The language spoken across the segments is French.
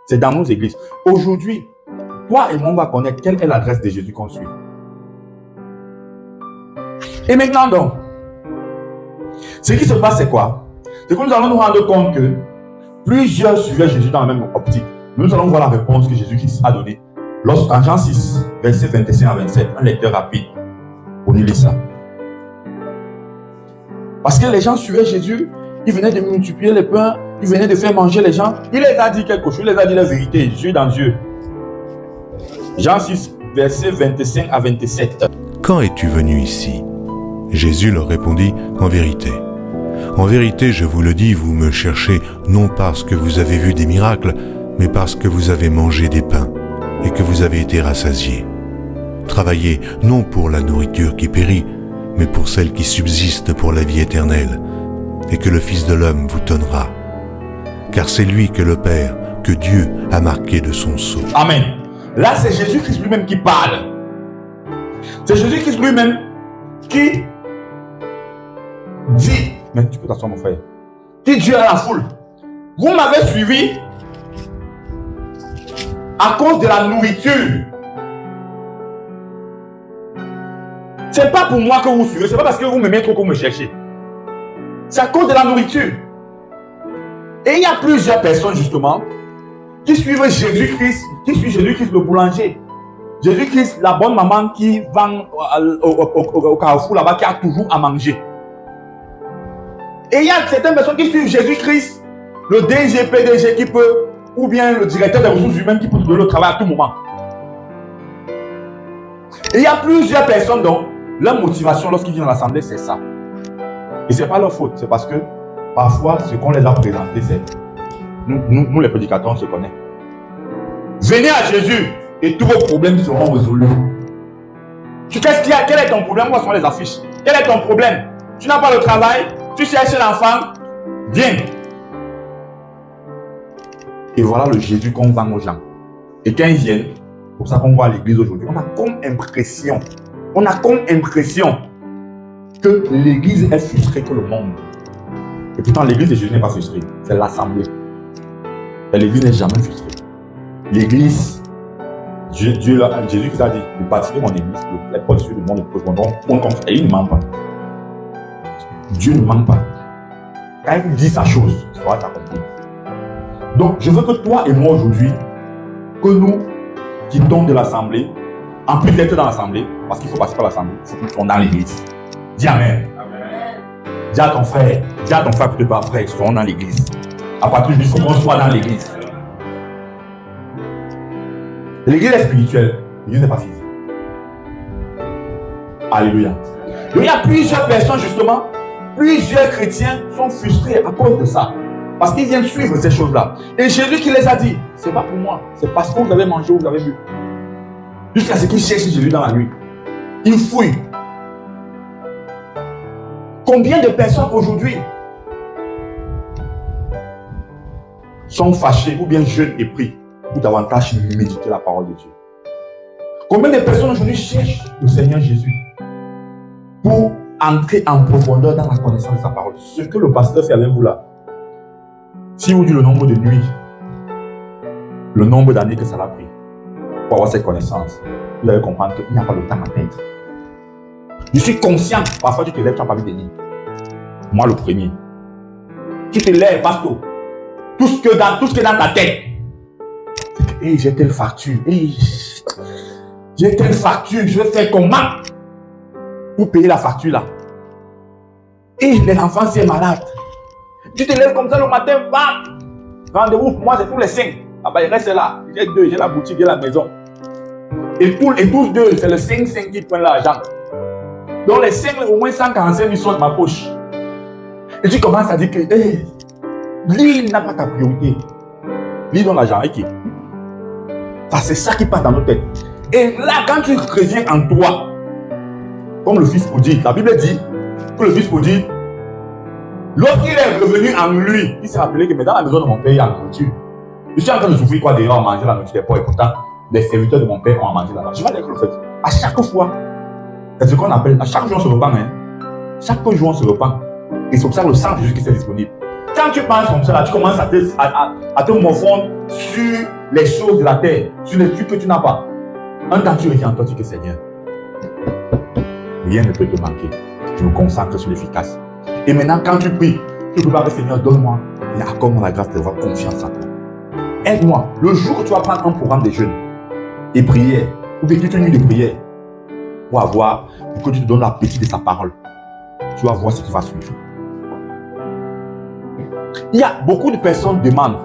C'est dans nos églises. Aujourd'hui, toi et moi, on va connaître quelle est l'adresse de Jésus qu'on suit. Et maintenant donc, ce qui se passe, c'est quoi? C'est que nous allons nous rendre compte que plusieurs suivaient Jésus dans la même optique. Nous allons voir la réponse que Jésus-Christ a donnée. Lorsqu'en Jean 6, versets 25 à 27, un lecteur rapide, pour nous lire ça. Parce que les gens suivaient Jésus, ils venaient de multiplier les pains, ils venaient de faire manger les gens. Il les a dit quelque chose, il les a dit la vérité, Dieu dans Dieu. Jean 6, versets 25 à 27. Quand es-tu venu ici? Jésus leur répondit, en vérité, je vous le dis, vous me cherchez non parce que vous avez vu des miracles, mais parce que vous avez mangé des pains et que vous avez été rassasiés. Travaillez non pour la nourriture qui périt, mais pour celle qui subsiste pour la vie éternelle, et que le Fils de l'homme vous donnera. Car c'est lui que le Père, que Dieu a marqué de son sceau. Amen. Là, c'est Jésus-Christ lui-même qui parle. C'est Jésus-Christ lui-même qui dit, mais tu peux t'asseoir mon frère, qui dit à la foule, vous m'avez suivi à cause de la nourriture. C'est pas pour moi que vous suivez, c'est pas parce que vous m'aimez trop que vous me cherchez. C'est à cause de la nourriture. Et il y a plusieurs personnes justement qui suivent Jésus-Christ, qui suivent Jésus-Christ le boulanger. Jésus-Christ, la bonne maman qui vend au carrefour là-bas, qui a toujours à manger. Et il y a certaines personnes qui suivent Jésus-Christ, le DG, PDG qui peut, ou bien le directeur des ressources humaines qui peut te donner le travail à tout moment. Et il y a plusieurs personnes dont leur motivation lorsqu'ils viennent à l'assemblée, c'est ça. Et ce n'est pas leur faute, c'est parce que parfois, ce qu'on les a présenté, c'est nous les prédicateurs, on se connaît. Venez à Jésus et tous vos problèmes seront résolus. Qu'est-ce qu'il y a? Quel est ton problème? Où sont les affiches? Quel est ton problème? Tu n'as pas le travail? Tu cherches l'enfant? Viens. Et voilà le Jésus qu'on vend aux gens. Et quand ils viennent, c'est pour ça qu'on voit à l'église aujourd'hui, on a comme impression que l'église est frustrée que le monde. Et pourtant, l'église de Jésus n'est pas frustrée. C'est l'assemblée. Et l'église n'est jamais frustrée. L'église, Jésus qui a dit, de bâtir mon église, les portes du monde et il ne ment pas. Dieu ne ment pas. Quand il dit sa chose, ça va t'accomplir. Donc, je veux que toi et moi aujourd'hui, que nous quittons de l'assemblée, en plus d'être dans l'assemblée, parce qu'il faut passer par l'assemblée, il faut qu'ils soient dans l'église. Dis Amen. Amen. Dis à ton frère peut-être pas frère, ils seront dans l'église. À partir du jour, il faut qu'on soit dans l'église. L'église est spirituelle, l'église n'est pas physique. Alléluia. Donc, il y a plusieurs personnes, justement, plusieurs chrétiens sont frustrés à cause de ça. Parce qu'ils viennent suivre ces choses-là. Et Jésus qui les a dit, c'est pas pour moi, c'est parce que vous avez mangé ou vous avez bu. Jusqu'à ce qu'ils cherchent Jésus dans la nuit. Ils fouillent. Combien de personnes aujourd'hui sont fâchées ou bien jeûnent et prient pour davantage méditer la parole de Dieu? Combien de personnes aujourd'hui cherchent le Seigneur Jésus pour entrer en profondeur dans la connaissance de sa parole? Ce que le pasteur fait avec vous là, si vous dites le nombre de nuits, le nombre d'années que ça l'a pris pour avoir cette connaissance, vous allez comprendre qu'il n'y a pas de temps à perdre. Je suis conscient, parfois tu te lèves, tu n'as pas vu des lignes. Moi le premier. Tu te lèves, pasteur. Tout ce qui est dans ta tête. Hey, j'ai telle facture. Hey, j'ai telle facture. Je vais faire comment pour payer la facture là? Et les enfants sont malades. Tu te lèves comme ça le matin, bam! Rendez-vous, moi c'est tous les 5. Ah bah il reste là. J'ai 2, j'ai la boutique, j'ai la maison. Et tous deux, c'est le 5 qui prennent l'argent. Donc les 5, au moins 145 000 sont de ma poche. Et tu commences à dire que, hey, lui n'a pas ta priorité. Lui donne l'argent, et qui? Ça c'est ça qui passe dans nos têtes. Et là, quand tu reviens en toi, comme le fils prodigue, la Bible dit que le fils prodigue, lorsqu'il est revenu en lui, il s'est rappelé que mais dans la maison de mon père, il y a la nourriture. Je suis en train de souffrir quoi d'ailleurs à manger la nourriture des pauvres et pourtant, les serviteurs de mon père ont à manger là-bas. Je vais dire que le fait, à chaque fois, c'est ce qu'on appelle, à chaque jour on se repent. Hein. Chaque jour on se repent. Et c'est pour ça que le sang de Jésus-Christ est disponible. Quand tu penses comme ça, tu commences à te morfondre sur les choses de la terre, sur les trucs que tu n'as pas. Un temps, tu reviens en toi, tu dis que Seigneur, rien ne peut te manquer. Je me consacre sur l'efficace. Et maintenant, quand tu pries, tu peux parler, Seigneur, donne-moi et accorde-moi la grâce d'avoir confiance en toi. Aide-moi. Le jour où tu vas prendre un programme de jeûne et prière, ou bien toute une nuit de prière, pour que tu te donnes l'appétit de sa parole, tu vas voir ce qui va suivre. Il y a beaucoup de personnes qui demandent,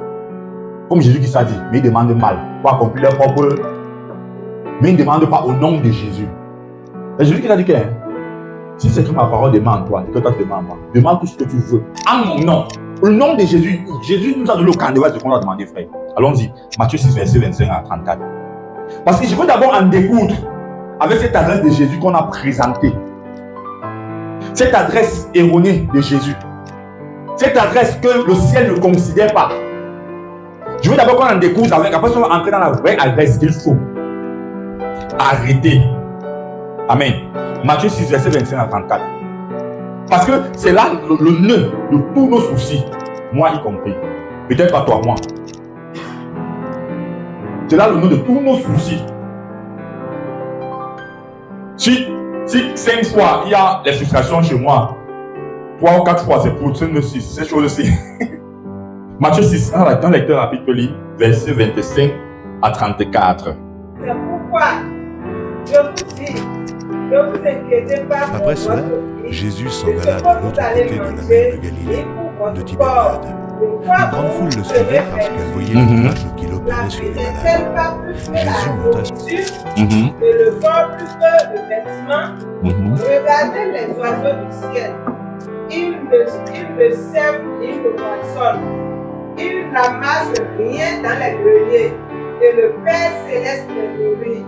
comme Jésus qui s'est dit, mais ils demandent mal pour accomplir leur propre. Mais ils ne demandent pas au nom de Jésus. C'est Jésus qui t'a dit que si c'est que ma parole demande toi, et que toi tu demandes moi, demande tout ce que tu veux. En mon nom. Le nom de Jésus. Jésus nous a donné le canevas de ce qu'on a demandé, frère. Allons-y. Matthieu 6, verset 25 à 34. Parce que je veux d'abord en découdre avec cette adresse de Jésus qu'on a présentée. Cette adresse erronée de Jésus. Cette adresse que le ciel ne considère pas. Je veux d'abord qu'on en découvre avec. Après, on va entrer dans la vraie adresse qu'il faut arrêter. Amen. Matthieu 6, verset 25 à 34. Parce que c'est là le nœud de tous nos soucis. Moi y compris. Peut-être pas toi, moi. C'est là le nœud de tous nos soucis. Si 5 fois il y a les frustrations chez moi, 3 ou 4 fois c'est pour 6, ces choses-ci. Matthieu 6, un lecteur rapide peut lire, verset 25 à 34. C'est pourquoi je vous dis, ne vous inquiétez pas. Après cela, Jésus s'en alla de l'autre côté de la mer de Galilée, de Tibériade. Une grande foule le suivait parce qu'elle voyait les miracles qu'il opérait sur les malades. Jésus monta et le vent plus que le vêtement. Regardez les oiseaux du ciel. Ils ne sèment ni ne moissonnent. Ils n'amassent rien dans les greniers. Et le Père Céleste les nourrit.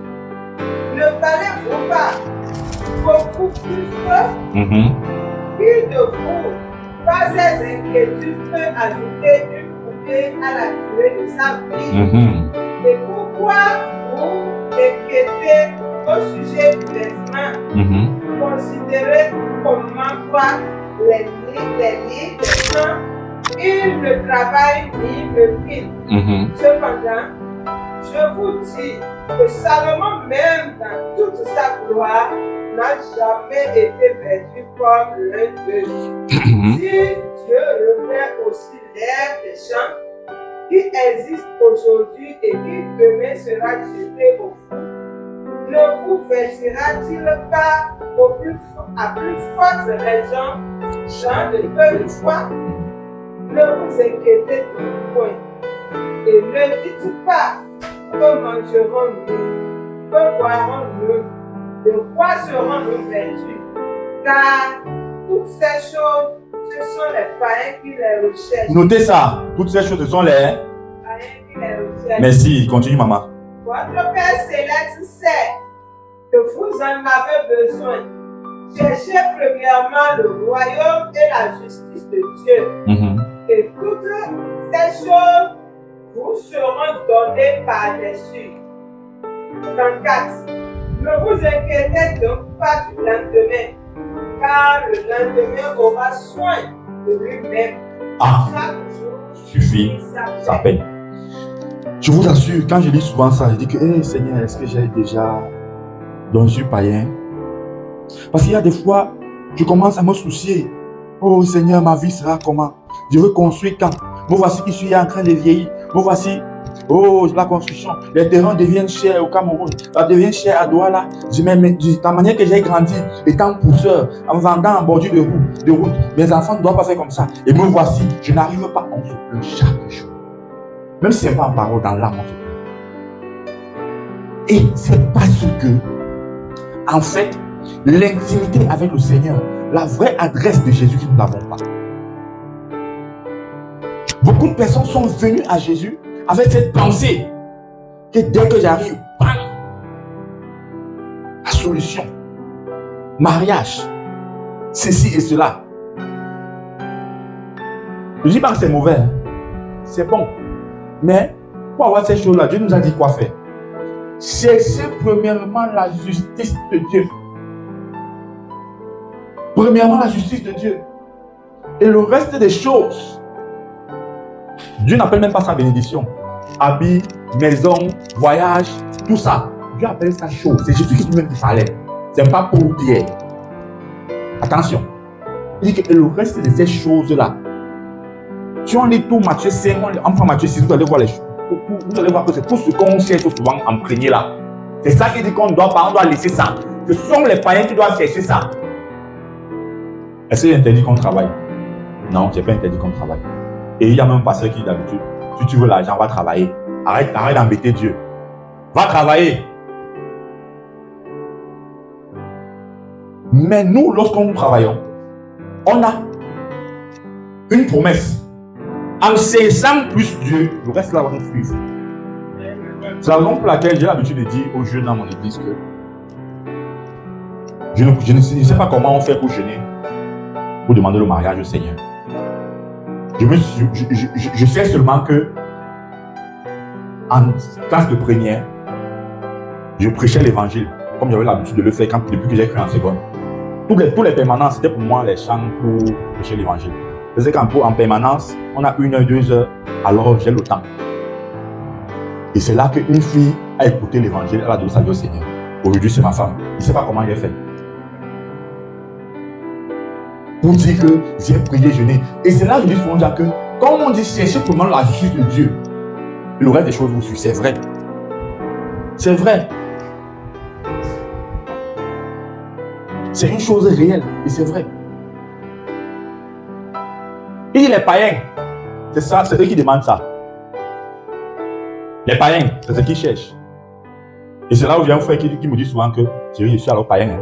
Ne valez-vous pas beaucoup plus que de vous? Pas ces inquiétudes peut ajouter une coupée à la durée de sa vie. Et pourquoi vous inquiétez au sujet du vêtement? Considérez comment voient les lits des champs. Ils ne travaillent ni ne filent. Cependant, je vous dis que Salomon, même dans toute sa gloire, n'a jamais été vêtu comme l'un d'eux. Si Dieu revêt aussi l'air des champs, qui existe aujourd'hui et qui demain sera jeté au fond, ne vous vêtira-t-il pas à plus forte raison, gens de peu de foi? Ne vous inquiétez point et ne dites pas que mangerons-nous, que boirons-nous, de quoi serons-nous vêtus? Car toutes ces choses, ce sont les païens qui les recherchent. Notez ça. Toutes ces choses, ce sont les païens qui les recherchent. Merci. Continue, maman. Votre Père Céleste sait que vous en avez besoin. Cherchez premièrement le royaume et la justice de Dieu. Et toutes ces choses vous seront données par-dessus. 34. Ne vous inquiétez donc pas du lendemain, car le lendemain aura soin de lui-même. Chaque jour suffit sa peine. Je vous assure, quand je lis souvent ça, je dis que hey, Seigneur, est-ce que j'ai déjà donc je suis païen? Parce qu'il y a des fois, je commence à me soucier. Oh Seigneur, ma vie sera comment? Je veux construire quand? Me voici qui suis en train de vieillir. Me voici. Oh, la construction. Les terrains deviennent chers au Cameroun. Ça devient cher à Douala. De la manière que j'ai grandi, étant pousseur, en vendant en bordure de route, mes enfants ne doivent pas faire comme ça. Et me voici, je n'arrive pas, on se plaint chaque jour. Même si ce n'est pas en parole, dans l'âme, on se plaint. Et c'est parce que, en fait, l'intimité avec le Seigneur, la vraie adresse de Jésus que nous n'avons pas. Beaucoup de personnes sont venues à Jésus avec cette pensée que dès que j'arrive, bam, la solution, mariage, ceci et cela. Je ne dis pas que c'est mauvais, hein. C'est bon. Mais pour avoir ces choses-là, Dieu nous a dit quoi faire. Cherchez premièrement la justice de Dieu. Premièrement la justice de Dieu. Et le reste des choses Dieu n'appelle même pas ça bénédiction. Habits, maison, voyage, tout ça. Dieu appelle ça chose. C'est Jésus-Christ lui-même qui fallait. C'est pas pour Pierre. Attention. Il dit que le reste de ces choses-là, si on lit tout Matthieu 5, on prend Matthieu 6, vous allez voir les choses. Vous allez voir que c'est tout ce qu'on cherche souvent imprégné là. C'est ça qui dit qu'on doit laisser ça. Ce sont les païens qui doivent chercher ça. Est-ce qu'il est interdit qu'on travaille? Non, c'est pas interdit qu'on travaille. Et il y a même un pasteur qui dit d'habitude, si tu veux l'argent, va travailler. Arrête d'embêter Dieu. Va travailler. Mais nous, lorsqu'on nous travaillons, on a une promesse. En saisissant plus Dieu, le reste là va nous suivre. C'est la raison pour laquelle j'ai l'habitude de dire aux jeunes dans mon église que je ne sais pas comment on fait pour jeûner, pour demander le mariage au Seigneur. Je sais seulement que en classe de première, je prêchais l'évangile, comme j'avais l'habitude de le faire depuis que j'ai cru en seconde. Tous les permanences, c'était pour moi les chants pour prêcher l'évangile. C'est qu'en permanence, on a 1 heure, 2 heures, alors j'ai le temps. Et c'est là qu'une fille a écouté l'évangile, elle a donné sa vie au Seigneur. Aujourd'hui, c'est ma femme. Je ne sais pas comment j'ai fait. Pour dire que j'ai prié, jeûné. Et c'est là que je dis souvent que, comme on dit, cherchez pour moi la justice de Dieu. Le reste des choses vous suit, c'est vrai. C'est vrai. C'est une chose réelle et c'est vrai. Il dit les païens, c'est ça, c'est eux qui demandent ça. Les païens, c'est ce qu'ils cherchent. Et c'est là où j'ai un frère qui me dit souvent que je suis alors païen. Hein.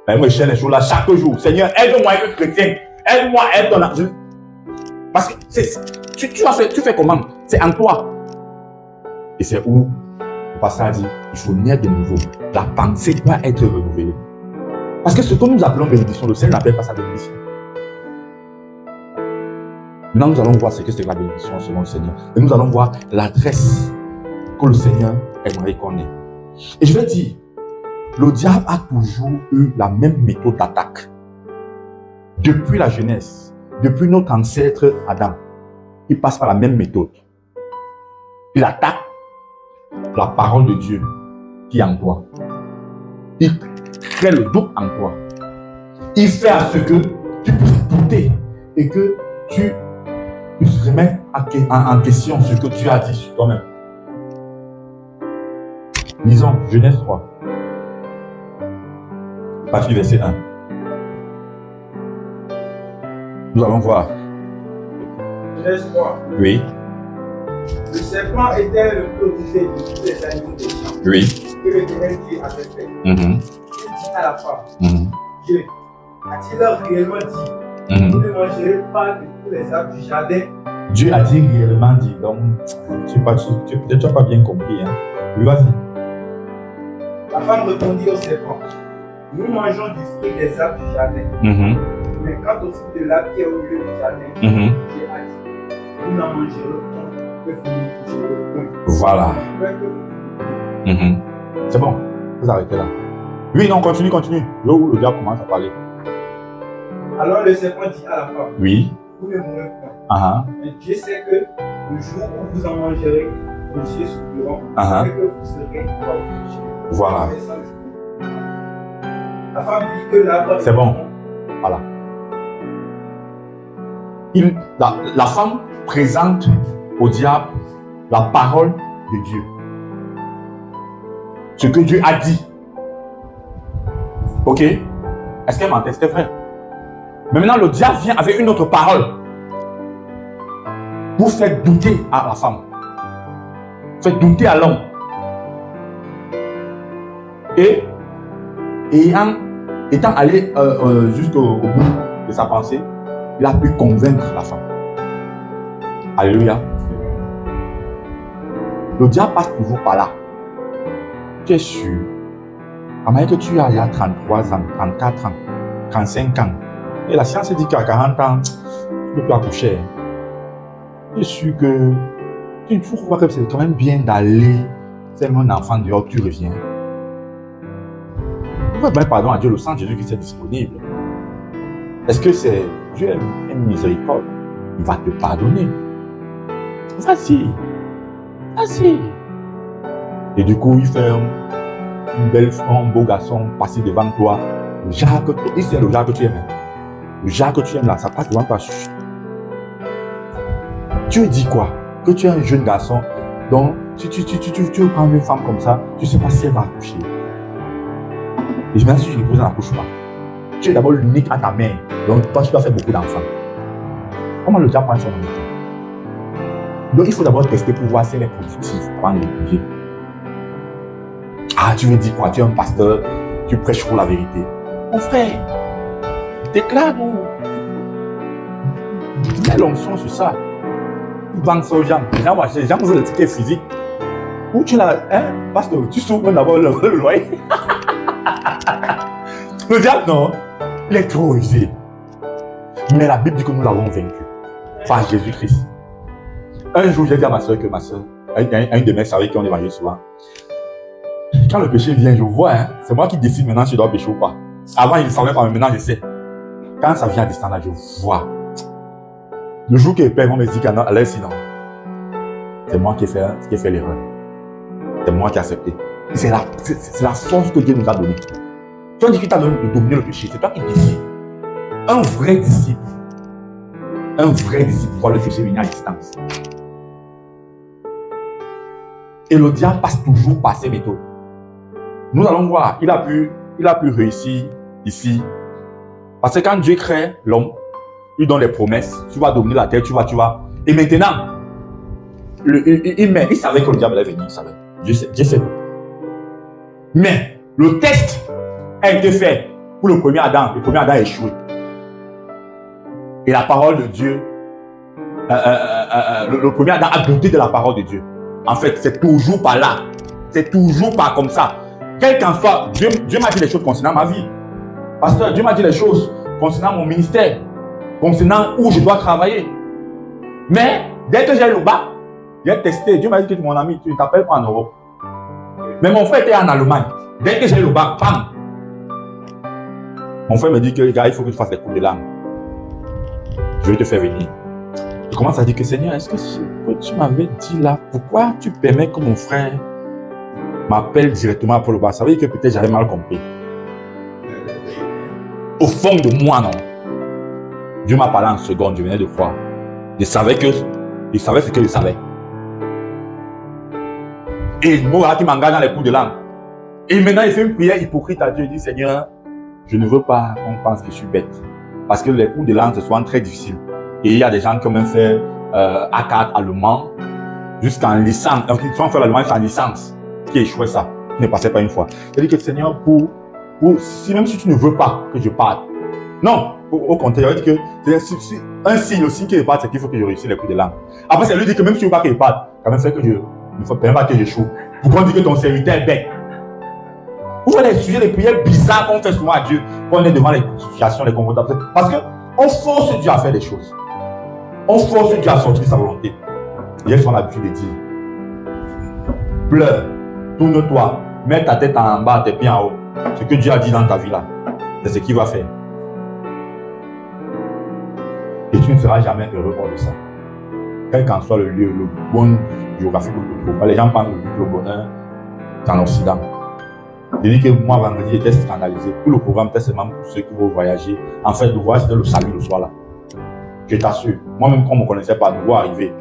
Mais moi je cherche les choses là chaque jour. Seigneur, aide-moi à être chrétien. Aide-moi à être ton... Parce que tu fais comment? C'est en toi. Et c'est où le pasteur dit, il faut naître de nouveau. La pensée doit être renouvelée. Parce que ce que nous appelons bénédiction, le Seigneur n'appelle pas ça bénédiction. Maintenant, nous allons voir ce que c'est la bénédiction selon le Seigneur. Et nous allons voir l'adresse que le Seigneur aimerait qu'on ait. Et je vais dire, le diable a toujours eu la même méthode d'attaque. Depuis la Genèse, depuis notre ancêtre Adam, il passe par la même méthode. Il attaque la parole de Dieu qui est en toi. Il crée le doute en toi. Il fait à ce que tu puisses douter et que tu puisses remettre en question ce que Dieu a dit sur toi-même. Lisons Genèse 3, partie verset 1. Nous allons voir. Genèse 3. Oui. Le serpent était le plus rusé de tous les animaux des champs. Oui. Que l'Éternel Dieu avait fait. Il dit à la femme, Dieu, a-t-il réellement dit, vous ne mangerez pas de tous les arbres du jardin? Dieu a dit réellement dit, donc peut-être tu n'as pas bien compris. Hein. Oui, vas-y. La femme répondit au serpent, nous mangeons du fruit des arbres du jardin. Mais quant au fruit de l'arbre qui est au milieu du jardin, Dieu a dit, vous n'en mangerez point, que vous ne toucherez point. Voilà. C'est bon, vous arrêtez là. Oui, non, continue. Là où le diable commence à parler. Alors le serpent dit à la femme, oui. Vous ne mourrez point. Mais Dieu sait que le jour où vous en mangerez, vos yeux s'ouvriront, et que vous serez comme Dieu. Voilà. La femme dit que l'arbre. C'est bon. Voilà. La femme présente au diable la parole de Dieu. Ce que Dieu a dit. Ok? Est-ce qu'elle mentait? C'était vrai. Mais maintenant, le diable vient avec une autre parole pour faire douter à la femme. Faire douter à l'homme. Et étant allé jusqu'au bout de sa pensée, il a pu convaincre la femme. Alléluia. Le diable passe toujours par là. Tu es sûr. À manière que tu as il y a 33 ans, 34 ans, 35 ans. Et la science dit qu'à 40 ans, tu ne peux plus accoucher. Je suis sûr que tu trouves pas que c'est quand même bien d'aller faire un enfant dehors, tu reviens. Pourquoi ben pardon à Dieu, le sang de Jésus qui est disponible? Est-ce que c'est Dieu est une miséricorde? Il va te pardonner. Vas-y. Vas-y. Et du coup, il fait une belle, un beau garçon passer devant toi. Le Jacques, c'est le Jacques que tu aimes. Le Jacques que tu aimes là, ça passe devant toi. Tu lui dis quoi? Que tu es un jeune garçon, donc tu veux prendre une femme comme ça, tu ne sais pas si elle va accoucher. Et je me suis dit, je n'accouche pas. Tu es d'abord l'unique à ta mère, donc toi tu dois faire beaucoup d'enfants. Comment le diable prend son amitié? Donc il faut d'abord tester pour voir si elle est positive avant de l'épouser. Ah, tu me dis quoi? Tu es un pasteur, tu prêches pour la vérité. Mon frère, déclare-nous. Quelle onction sur ça? Tu vends ça aux gens. Les gens veulent le ticket physique. Où tu l'as, hein? Pasteur, tu souffres d'abord le loyer. Le diable, non, il est trop rusé. Mais la Bible dit que nous l'avons vaincu. Par Jésus-Christ. Un jour, j'ai dit à ma soeur que ma soeur, une de mes sœurs avec qui on évangélise souvent, quand le péché vient, je vois, hein, c'est moi qui décide maintenant si je dois pécher ou pas. Avant, il ne savait pas, mais maintenant, je sais. Quand ça vient à descendre, je vois. Le jour que le Père me dit qu'elle est sinon, c'est moi qui ai fait l'erreur. C'est moi qui ai accepté. C'est la force que Dieu nous a donnée. Tu as dit qu'il t'a donné de dominer le péché. C'est toi qui décides. Un vrai disciple voit le péché venir à distance. Et le diable passe toujours par ses méthodes. Nous allons voir, il a pu réussir ici. Parce que quand Dieu crée l'homme, il donne les promesses. Tu vas dominer la terre, tu vas. Et maintenant, il savait que le diable allait venir, il savait. Dieu sait. Mais le test a été fait pour le premier Adam. Le premier Adam a échoué. Et la parole de Dieu, le premier Adam a douté de la parole de Dieu. En fait, c'est toujours pas là. C'est toujours pas comme ça. Quel qu'en soit, Dieu m'a dit les choses concernant ma vie. Pasteur, Dieu m'a dit les choses concernant mon ministère, concernant où je dois travailler. Mais dès que j'ai le bac, j'ai testé. Dieu m'a dit que mon ami, tu ne t'appelles pas en Europe. Mais mon frère était en Allemagne. Dès que j'ai le bac, bam! Mon frère me dit que, gars, il faut que tu fasses des cours de langue. Je vais te faire venir. Je commence à dire que Seigneur, est-ce que ce que tu m'avais dit là, pourquoi tu permets que mon frère m'appelle directement pour le bas? Ça veut dire que peut-être j'avais mal compris. Au fond de moi, non. Dieu m'a parlé en seconde, je venais de croire. Il savait ce que je savais. Et il m'a qui m'engage dans les cours de langue. Et maintenant, il fait une prière hypocrite à Dieu. Il dit, Seigneur, je ne veux pas qu'on pense que je suis bête. Parce que les cours de langue, ce sont très difficiles. Et il y a des gens qui ont même fait A4 allemand jusqu'en licence. Donc, ils ont fait l'allemand en licence. Qui échouait ça. Qui ne passait pas une fois. Il dit que Seigneur, même si tu ne veux pas que je parte. Non, au contraire, il dit que c'est un signe aussi que je parte, c'est qu'il faut que je réussisse les cours de langue. Après, c'est lui qui dit que même si tu ne veux pas que je parte, quand même fait que je ne faut pas que j'échoue. Pourquoi on dit que ton serviteur est bête? Pourquoi les sujets, les prières bizarres qu'on fait souvent à Dieu, quand on est devant les situations, les confrontations? Parce qu'on force Dieu à faire des choses. On force Dieu à sortir de sa volonté. Hier, on a l'habitude de dire, pleure, tourne-toi, mets ta tête en bas, tes pieds en haut. Ce que Dieu a dit dans ta vie là, c'est ce qu'il va faire. Et tu ne seras jamais heureux pour ça. Quel qu'en soit le lieu, le bon géographique, les gens parlent du bonheur dans l'Occident. Je dis que moi, vendredi, j'étais scandalisé. Tout le programme était seulement pour ceux qui vont voyager. En fait, le voyage, c'était le salut le soir là. Je t'assure. Moi-même, quand on ne me connaissait pas, nous voir arriver.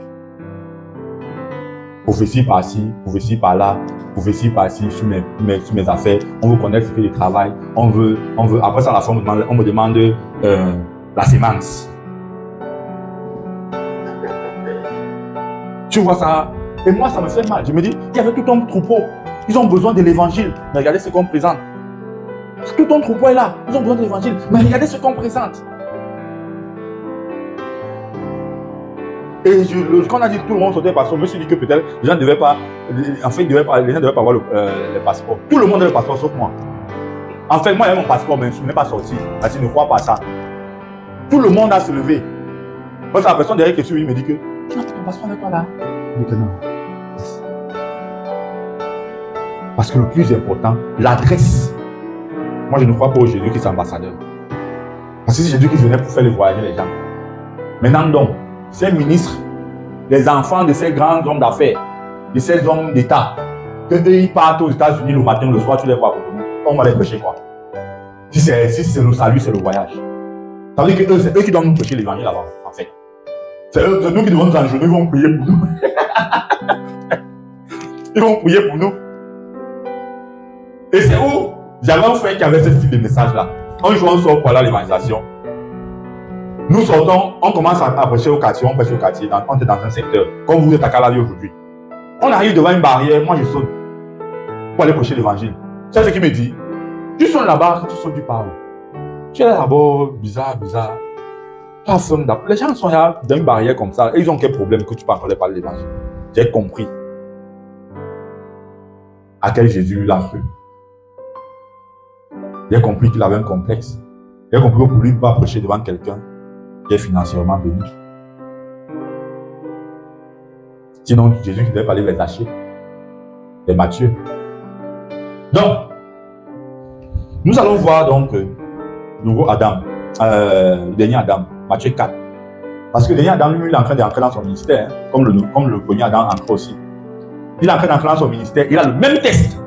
Prophétie par-ci, prophétie par-là, prophétie par-ci sur mes affaires. On veut connaître ce que je travaille. On veut. Après ça, à la fin, on me demande la sémence. Tu vois ça? Et moi, ça me fait mal. Je me dis, il y avait tout un troupeau. Ils ont besoin de l'évangile. Mais regardez ce qu'on présente. Tout ton troupeau est là. Ils ont besoin de l'évangile. Mais regardez ce qu'on présente. Et quand on a dit que tout le monde sortait passeport, je me suis dit que peut-être les gens ne devaient pas. En fait, les gens ne devaient pas avoir le passeport. Tout le monde a le passeport sauf moi. En fait, moi, j'avais mon passeport, mais je ne suis pas sorti. Parce qu'ils ne croient pas ça. Tout le monde a se levé. Parce que la personne derrière qui suit, il me dit que tu n'as pas ton passeport avec toi là. Je dis que non. Parce que le plus important, l'adresse. Moi, je ne crois pas au Jésus-Christ ambassadeur. Parce que c'est Jésus qui venait pour faire les voyager les gens. Maintenant, donc, c'est un ministre les enfants de ces grands hommes d'affaires, de ces hommes d'État, que eux, ils partent aux États-Unis le matin, le soir, tu les vois. On va les prêcher quoi? Si c'est le salut, c'est le voyage. Ça veut dire que c'est eux qui doivent nous prêcher l'évangile là-bas, en fait. C'est nous qui devons nous enjoindre, ils vont prier pour nous. Ils vont prier pour nous. Et c'est où j'avais un frère qui avait ce style de message-là. Un jour, on sort pour aller à l'évangélisation. Nous sortons, on commence à prêcher au quartier, on prêche au quartier, on est dans un secteur, comme vous êtes à Calavi aujourd'hui. On arrive devant une barrière, moi je sonne pour aller prêcher l'évangile. C'est ce qu'il me dit. Tu sonnes là-bas, tu sonnes du par où? Tu es là-bas, bizarre. Les gens sont là dans une barrière comme ça, et ils ont quel problème que tu peux encore parler l'évangile? J'ai compris à quel Jésus l'a cru. J'ai compris qu'il avait un complexe. J'ai compris que pour lui, il ne peut pas prêcher devant quelqu'un qui est financièrement béni. Sinon, Jésus qui devait pas aller les acheter. C'est Matthieu. Donc, nous allons voir donc le nouveau Adam, le dernier Adam, Matthieu 4. Parce que le dernier Adam, lui, il est en train d'entrer dans son ministère, hein, comme le premier Adam entre aussi. Il est en train d'entrer dans son ministère, il a le même test.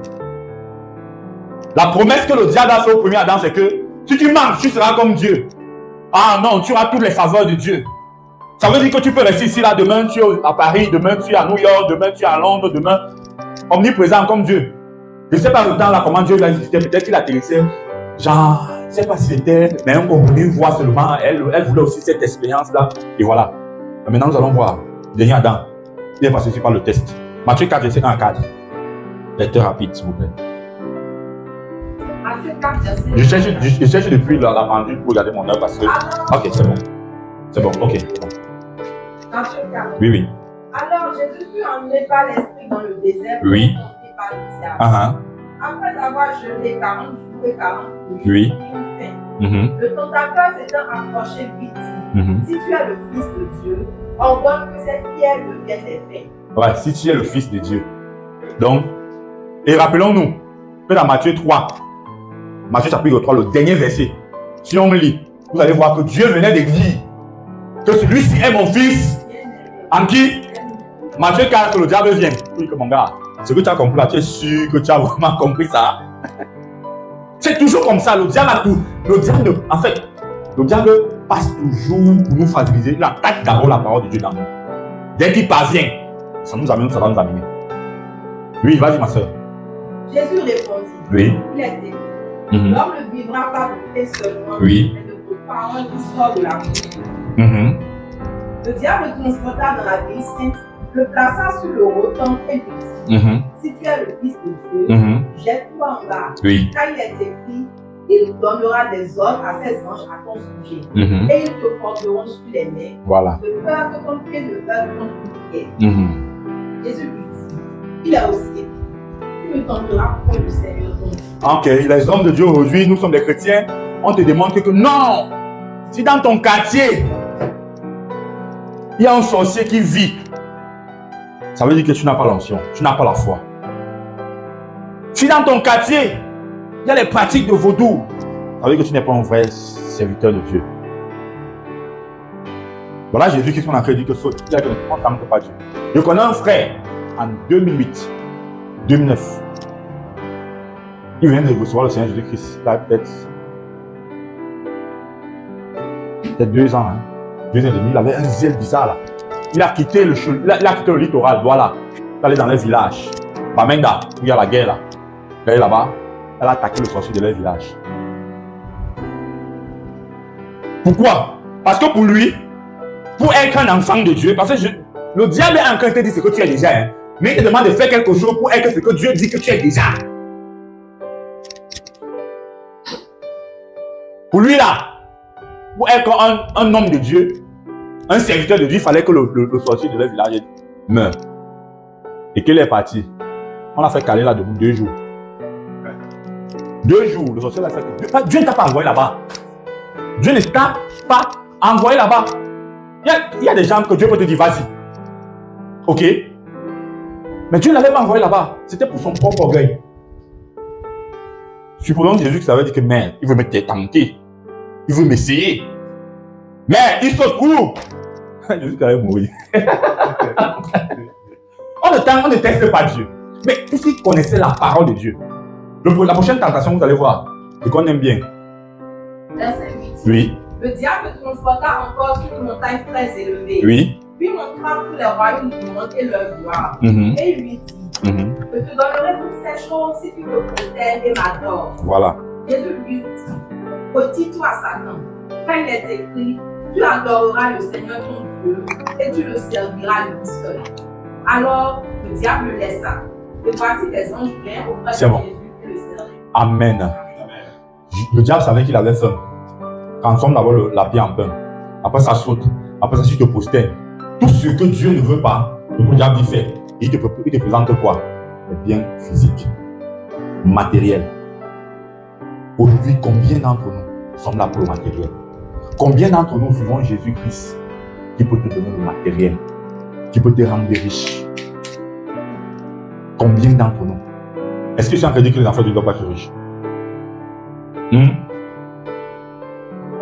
La promesse que le diable a fait au premier Adam, c'est que si tu marches, tu seras comme Dieu. Ah non, tu auras toutes les faveurs de Dieu. Ça veut dire que tu peux rester ici, là, demain tu es à Paris, demain tu es à New York, demain tu es à Londres, demain omniprésent comme Dieu. Je ne sais pas le temps là comment Dieu l'a existé, peut-être qu'il atterrissait, genre, je ne sais pas si c'était, mais on voulait voir seulement, elle voulait aussi cette expérience-là, et voilà. Mais maintenant nous allons voir, dernier Adam, il est passé ici par le test. Matthieu 4, verset 1 à 4. Lecteur rapide, s'il vous plaît. Matthieu 4, verset 1. Je cherche depuis la pendule pour regarder mon heure parce que... Ok, c'est bon. C'est bon, ok. Matthieu 4. Oui. Alors Jésus fut emmené par l'Esprit dans le désert. Oui. Par le diable. Après avoir jeûné 40 jours et 40 nuits, oui. Le tentateur s'étant approché lui dit, si tu es le Fils de Dieu, ordonne que cette pierre devienne des pains. Ouais, si tu es le Fils de Dieu. Donc, et rappelons-nous que dans Matthieu 3, Matthieu chapitre 3, le dernier verset, si on lit, vous allez voir que Dieu venait de dire que celui-ci est mon fils, en qui Matthieu 4, que le diable vient. Oui, que mon gars, ce que tu as compris là, tu es sûr que tu as vraiment compris ça? C'est toujours comme ça, le diable a tout. Le diable, en fait, le diable passe toujours pour nous fragiliser. Il attaque d'abord la parole de Dieu dans nous. Dès qu'il parvient, ça va nous amener. Oui, vas-y ma soeur. Jésus répondit, oui. Il est écrit, l'homme ne vivra pas de pain seulement, oui. mais de toute parole qui sort de la bouche. Le diable transporta dans la ville sainte, le plaça sur le roton et lui dit, si tu es le Fils de Dieu, jette-toi en bas, car il est écrit, il donnera des ordres à ses anges à ton sujet, et ils te porteront sur les mains, de peur que ton pied ne perde contre une pierre. Jésus lui dit, il est aussi écrit, tu ne tenteras point le Seigneur ton Dieu. Ok, les hommes de Dieu aujourd'hui, nous sommes des chrétiens, on te demande que non, si dans ton quartier, il y a un sorcier qui vit, ça veut dire que tu n'as pas l'onction, tu n'as pas la foi. Si dans ton quartier, il y a les pratiques de vaudou, ça veut dire que tu n'es pas un vrai serviteur de Dieu. Voilà Jésus qui sont en train de dire que il y a on ne tente pas Dieu. Je connais un frère en 2008, 2009. Il vient de recevoir le Seigneur Jésus-Christ. Il a peut-être 2 ans, 2 ans et demi. Il avait un zèle bizarre là. Il a quitté le littoral, voilà. Il allait dans les villages. Bamenda, où il y a la guerre là. Elle est là-bas. Elle a attaqué le sorcier de leur village. Pourquoi? Parce que pour lui, pour être un enfant de Dieu, parce que le diable est en train de te dire ce que tu es déjà, hein, mais il te demande de faire quelque chose pour être ce que Dieu dit que tu es déjà. Pour lui là, pour être un homme de Dieu, un serviteur de Dieu, il fallait que le sorcier de leur village meure. Et qu'il est parti. On l'a fait caler là debout 2 jours. 2 jours, le sorcier l'a fait. Dieu ne t'a pas envoyé là-bas. Dieu ne t'a pas envoyé là-bas. Il y a des gens que Dieu peut te dire, vas-y. Ok? Mais Dieu ne l'avait pas envoyé là-bas. C'était pour son propre orgueil. Supposons que Jésus savait dire que, mais il veut me tenter. Il veut m'essayer. Mais il saute où? Jésus allait mourir. On ne teste pas Dieu. Mais s'il connaissait la parole de Dieu, la prochaine tentation, vous allez voir, et qu'on aime bien. Verset 8. Oui. Le diable transporta encore sur une montagne très élevée. Oui. Puis montra tous les royaumes du monde et leur gloire. Et lui dit, je te donnerai toutes ces choses si tu me protèges et m'adores. Voilà. Jésus lui dit, retire-toi Satan, car il est écrit, tu adoreras le Seigneur ton Dieu et tu le serviras lui seul. Alors le diable le laissa. Et voici des anges vinrent auprès de Jésus et le servaient. Amen. Le diable savait qu'il avait faim. Quand on tombe d'abord la pied en pain, après ça saute, après ça tu te prosternes. Tout ce que Dieu ne veut pas, le diable dit fait. Il te présente quoi? Les biens physiques, matériels. Aujourd'hui, combien d'entre nous sommes là pour le matériel? Combien d'entre nous suivons Jésus-Christ qui peut te donner le matériel, qui peut te rendre riche? Combien d'entre nous? Est-ce que je suis en train de dire que les enfants ne doivent pas être riches?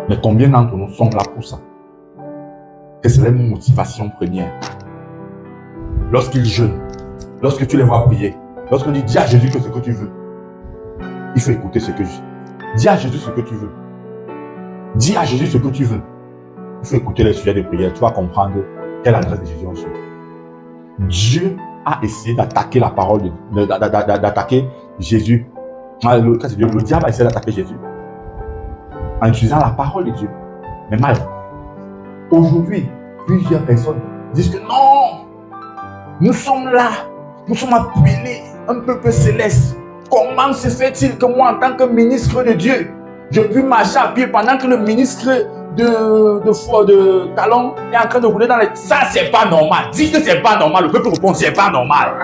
Mais combien d'entre nous sont là pour ça? Que c'est leur motivation première. Lorsqu'ils jeûnent, lorsque tu les vois prier, lorsqu'on dit dis à Jésus que ce que tu veux, il faut écouter ce que je dis. Dis à Jésus ce que tu veux. Dis à Jésus ce que tu veux. Il faut écouter les sujets de prière. Tu vas comprendre quelle adresse de Jésus on suit. Dieu a essayé d'attaquer la parole, d'attaquer Jésus. Le diable a essayé d'attaquer Jésus en utilisant la parole de Dieu. Mais mal. Aujourd'hui, plusieurs personnes disent que non, nous sommes là, nous sommes appelés un peuple céleste. Comment se fait-il que moi, en tant que ministre de Dieu, je puis marcher à pied pendant que le ministre de talon est en train de rouler dans les... Ça, c'est pas normal. Dis que c'est pas normal. Le peuple répond, c'est pas normal.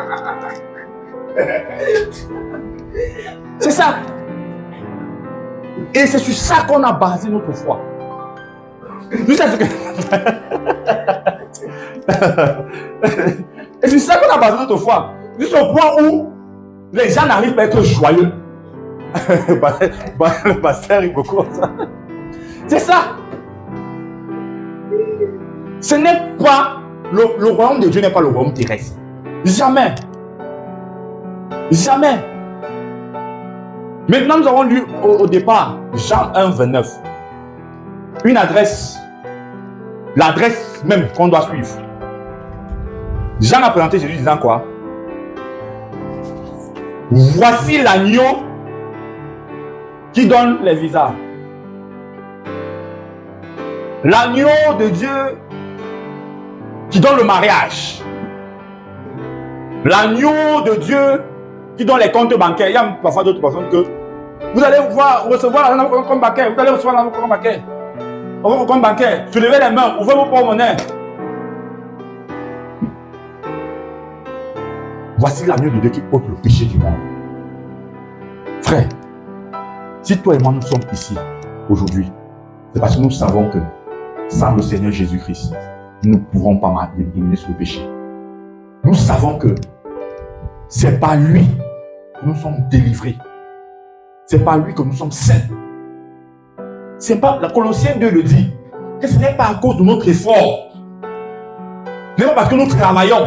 C'est ça. Et c'est sur ça qu'on a basé notre foi. Et c'est ça qu'on a basé notre foi. Jusqu'au point où les gens n'arrivent pas à être joyeux. Le pasteur rit beaucoup comme ça. C'est ça. Ce n'est pas le royaume de Dieu n'est pas le royaume terrestre. Jamais. Jamais. Maintenant, nous avons lu au départ Jean 1, 29. Une adresse. L'adresse même qu'on doit suivre. Jean a présenté Jésus disant quoi? Voici l'agneau qui donne les visas. L'agneau de Dieu qui donne le mariage. L'agneau de Dieu qui donne les comptes bancaires. Il y a parfois d'autres personnes que vous allez recevoir l'argent dans votre compte bancaire. Vous allez recevoir l'argent dans votre compte bancaire. Dans votre compte bancaire. Soulevez les mains. Ouvrez vos porte-monnaies. Voici l'agneau de Dieu qui ôte le péché du monde. Frère, si toi et moi nous sommes ici aujourd'hui, c'est parce que nous savons que sans le Seigneur Jésus-Christ, nous ne pourrons pas éliminer ce péché. Nous savons que c'est par lui que nous sommes délivrés. C'est par lui que nous sommes saints. C'est pas, la Colossiens 2 le dit, que ce n'est pas à cause de notre effort. Ce n'est pas parce que nous travaillons.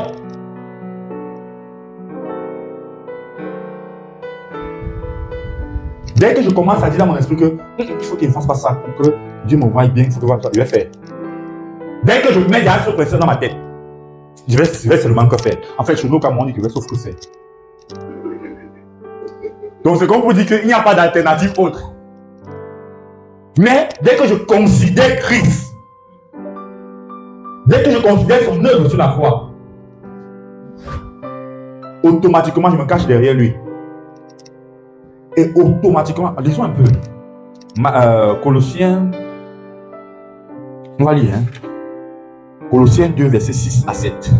Dès que je commence à dire dans mon esprit que il faut qu'il ne fasse pas ça pour que Dieu me voie bien, il faut que je vais faire. Dès que je mets derrière ce pression dans ma tête, je vais seulement que faire. En fait, chez nous, comme on dit, je vais sauf que faire. Donc, c'est comme pour dire qu'il n'y a pas d'alternative autre. Mais dès que je considère Christ, dès que je considère son œuvre sur la croix, automatiquement, je me cache derrière lui. Et automatiquement, lisons un peu. Colossiens, on va lire, hein? Colossiens 2, versets 6 à 7.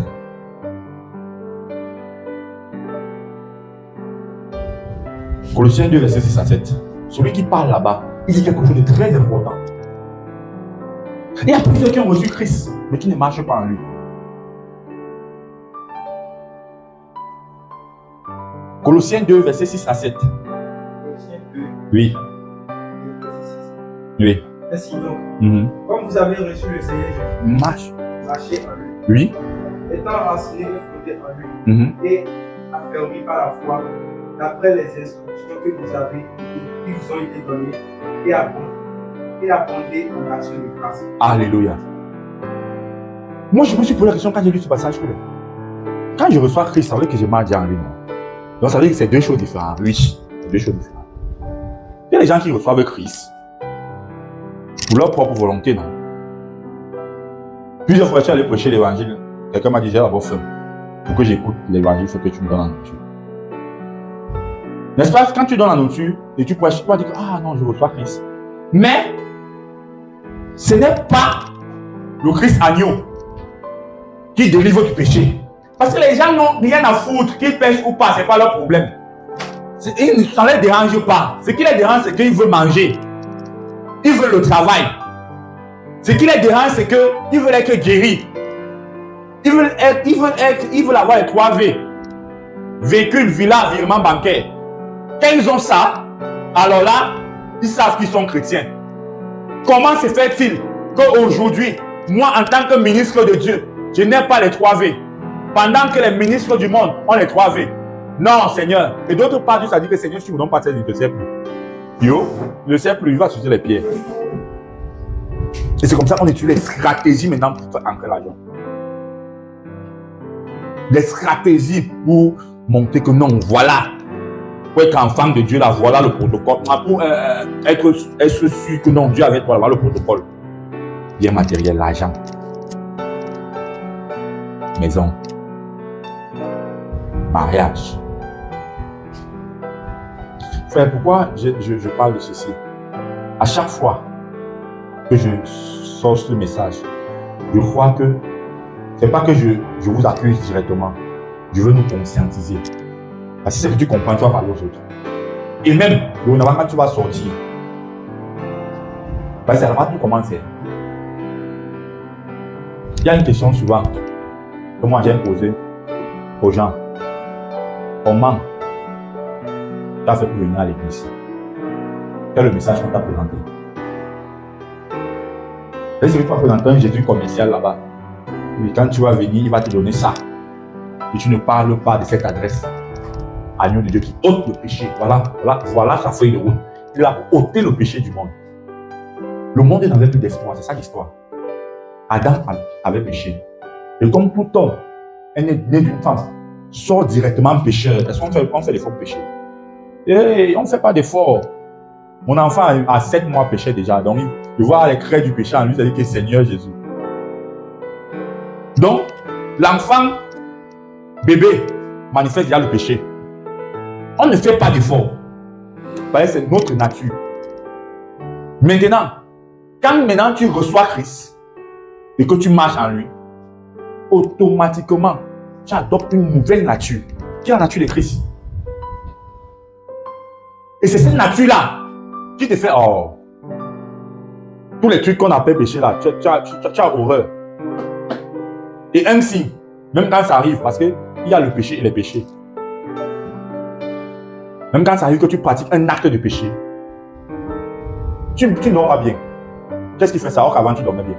Colossiens 2, versets 6 à 7. Celui qui parle là-bas, il dit quelque chose de très important. Il y a plusieurs qui ont reçu Christ, mais qui ne marchent pas en lui. Colossiens 2, versets 6 à 7. Oui. Oui. Ainsi donc, comme vous avez reçu le Seigneur Jésus, marche. rattaché en lui. Oui. Étant raciné et fondé en lui. Et affermi par la foi, d'après les instructions que vous avez, qui vous ont été données, et abondé en action de grâce. Alléluia. Moi, je me suis posé la question quand j'ai lu ce passage. Quand je reçois Christ, ça veut dire que je marche en lui. Non? Donc, ça veut dire que c'est deux choses différentes. Oui, c'est deux choses différentes. Il y a des gens qui reçoivent Christ pour leur propre volonté, non? Plusieurs fois, je suis allé prêcher l'évangile. Quelqu'un m'a dit, j'ai d'abord faim. Pour que j'écoute l'évangile, il faut que tu me donnes la nourriture. N'est-ce pas? Quand tu donnes la nourriture et tu prêches, tu vas dire, ah non, je reçois Christ. Mais, ce n'est pas le Christ agneau qui délivre du péché. Parce que les gens n'ont rien à foutre, qu'ils pêchent ou pas, ce n'est pas leur problème. Ça ne les dérange pas. Ce qui les dérange, c'est qu'ils veulent manger. Ils veulent le travail. Ce qui les dérange, c'est qu'ils veulent être guéris. Ils veulent avoir les 3 V. Véhicule, villa, virement bancaire. Quand ils ont ça, alors là, ils savent qu'ils sont chrétiens. Comment se fait-il qu'aujourd'hui, moi, en tant que ministre de Dieu, je n'ai pas les 3 V, pendant que les ministres du monde ont les 3 V? Non, Seigneur. Et d'autre part, Dieu a dit que Seigneur, si tu ne me donnes pas ça, il ne te sert plus. Yo, il ne sert plus, il va sauter les pieds. Et c'est comme ça qu'on utilise les stratégies maintenant pour faire entrer l'argent. Les stratégies pour montrer que non, voilà. Pour être enfant de Dieu, là, voilà le protocole. Pour être sûr que non, Dieu avec toi, voilà le protocole. Bien matériel, l'argent. Maison. Mariage. Frère, pourquoi je parle de ceci? À chaque fois que je sors ce message, je crois que c'est pas que je vous accuse directement. Je veux nous conscientiser. Parce que c'est que tu comprends, tu vas parler aux autres. Et même, quand tu vas sortir, parce que c'est là-bas que tu commences. Il y a une question suivante que moi j'aime poser aux gens. Comment tu as fait pour venir à l'église? Quel est le message qu'on t'a présenté? Est-ce que tu vas présenter un Jésus commercial là-bas? Oui, quand tu vas venir, il va te donner ça. Et tu ne parles pas de cette adresse. Agneau de Dieu qui ôte le péché. Voilà sa feuille de route. Il a ôté le péché du monde. Le monde n'avait plus d'espoir, c'est ça l'histoire. Adam avait péché. Et comme tout homme est né d'une femme, sort directement pécheur. Est-ce qu'on fait l'effort de pécher? Et on ne fait pas d'effort. Mon enfant a 7 mois péché déjà. Donc, il voit les craies du péché en lui, c'est-à-dire que Seigneur Jésus. Donc, l'enfant, bébé, manifeste déjà le péché. On ne fait pas d'effort. Parce que c'est notre nature. Maintenant, quand tu reçois Christ et que tu marches en lui, automatiquement, tu adoptes une nouvelle nature, qui est la nature de Christ. Et c'est cette nature-là qui te fait, oh, tous les trucs qu'on appelle péché là, tu as horreur. Et un signe, même quand ça arrive, parce qu'il y a le péché et les péchés. Même quand ça arrive que tu pratiques un acte de péché, tu ne dors pas bien. Qu'est-ce qui fait ça? Or qu'avant tu dormais bien.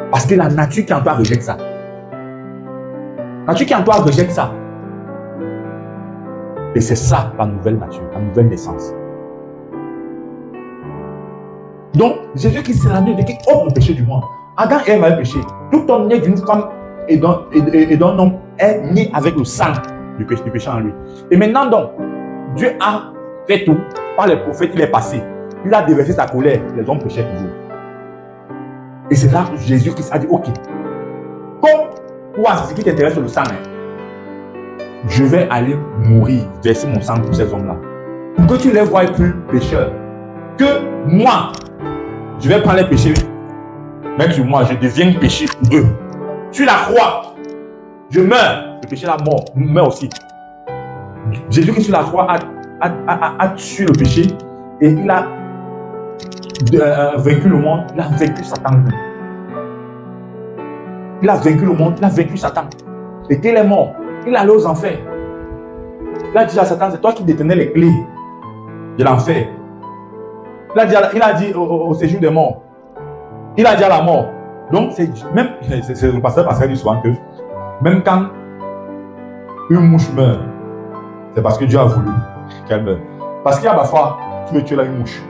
Parce que la nature qui en toi rejette ça. La nature qui en toi rejette ça. Et c'est ça la nouvelle nature, la nouvelle naissance. Donc, Jésus-Christ, c'est la nuit qui ôte le péché du monde. Adam et Ève avaient péché. Tout homme né d'une femme et d'un homme est né avec le sang du péché en lui. Et maintenant donc, Dieu a fait tout. Par les prophètes, il est passé. Il a déversé sa colère. Les hommes péchaient toujours. Et c'est là que Jésus-Christ a dit, ok, comme toi, c'est ce qui t'intéresse le sang, je vais aller mourir, verser mon sang pour ces hommes-là. Pour que tu les voies plus pécheurs. Que moi, je vais prendre les péchés, mettre sur moi, je deviens péché pour eux. Sur la croix, je meurs. Le péché, la mort, meurt aussi. Jésus qui sur la croix a tué le péché et il a vaincu le monde, il a vaincu Satan. Il a vaincu le monde, il a vaincu Satan. Et qu'il est mort, il est allé aux enfers. Il a dit à Satan, c'est toi qui détenais les clés de l'enfer. Il a dit au séjour des morts, il a dit à la mort, Donc, c'est le pasteur dit souvent que même quand une mouche meurt, c'est parce que Dieu a voulu qu'elle meure. Parce qu'il y a parfois, tu veux tuer là une mouche.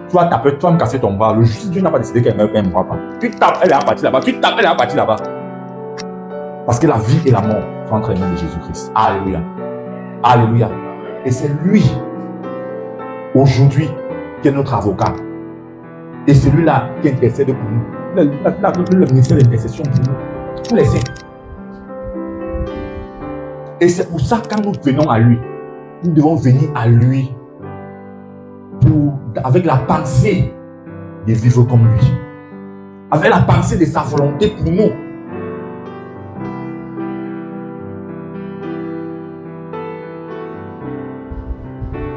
Tu vas taper, tu vas me casser ton bras. Le juste Dieu n'a pas décidé qu'elle meure, elle ne mourra pas. Tu tapes, elle est partie là-bas. Tu tapes, elle est partie là-bas. Parce que la vie et la mort sont entre les mains de Jésus-Christ. Alléluia. Alléluia. Et c'est lui, aujourd'hui, qui est notre avocat. Et celui-là qui intercède pour nous. Le ministère d'intercession pour nous. Tous les saints. Et c'est pour ça, quand nous venons à lui, nous devons venir à lui avec la pensée de vivre comme lui. Avec la pensée de sa volonté pour nous.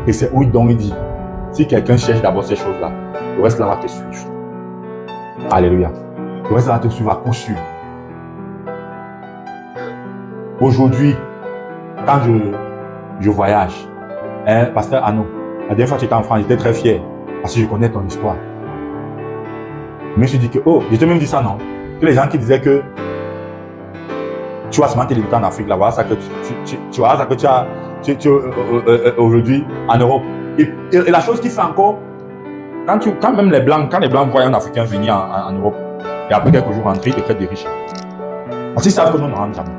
Et c'est où donc il dit, si quelqu'un cherche d'abord ces choses-là, le reste là va te suivre. Alléluia. Le reste là va te suivre à coup sûr. Aujourd'hui, quand je voyage, pasteur Arnaud, la dernière fois que tu étais en France, j'étais très fier parce que je connais ton histoire. Mais je me suis dit que, oh, je t'ai même dit ça, non? Que les gens qui disaient que tu vas seulement te débuter en Afrique, là, voilà ça que tu vois ça que tu as aujourd'hui en Europe. Et la chose qui fait encore, quand même les Blancs voient un Africain venir en Europe, et après quelques jours rentrer, ils te traitent de riches. Parce qu'ils savent que nous ne rentrons jamais.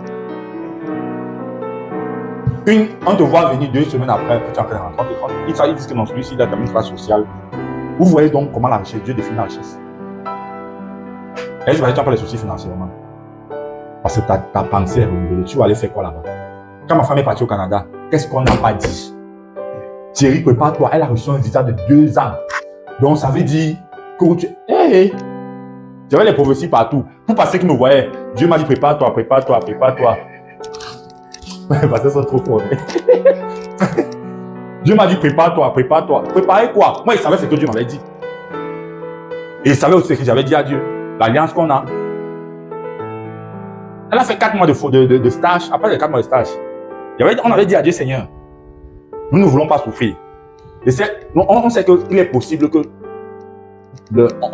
On te voit venir 2 semaines après, que tu es en train de rentrer. Ils disent que non, celui-ci, il a une classe sociale. Vous voyez donc comment la richesse, Dieu définit la richesse. Et je vais dire, tu n'as pas les soucis financièrement. Parce que ta pensée est renouvelée. Tu vas aller faire quoi là-bas? Quand ma femme est partie au Canada, qu'est-ce qu'on n'a pas dit? Thierry, prépare-toi. Elle a reçu un visa de 2 ans. Donc ça veut dire que tu... Hey, j'avais les prophéties partout. Tout passer qui me voyait, Dieu m'a dit prépare-toi, prépare-toi, prépare-toi. Parce que c'est trop fort. Dieu m'a dit prépare-toi, prépare-toi. Préparer quoi? Moi, il savait ce que Dieu m'avait dit. Et il savait aussi ce que j'avais dit à Dieu. L'alliance qu'on a. Elle a fait 4 mois de stage. Après les 4 mois de stage, on avait dit à Dieu, Seigneur, nous ne voulons pas souffrir. On sait qu'il est possible que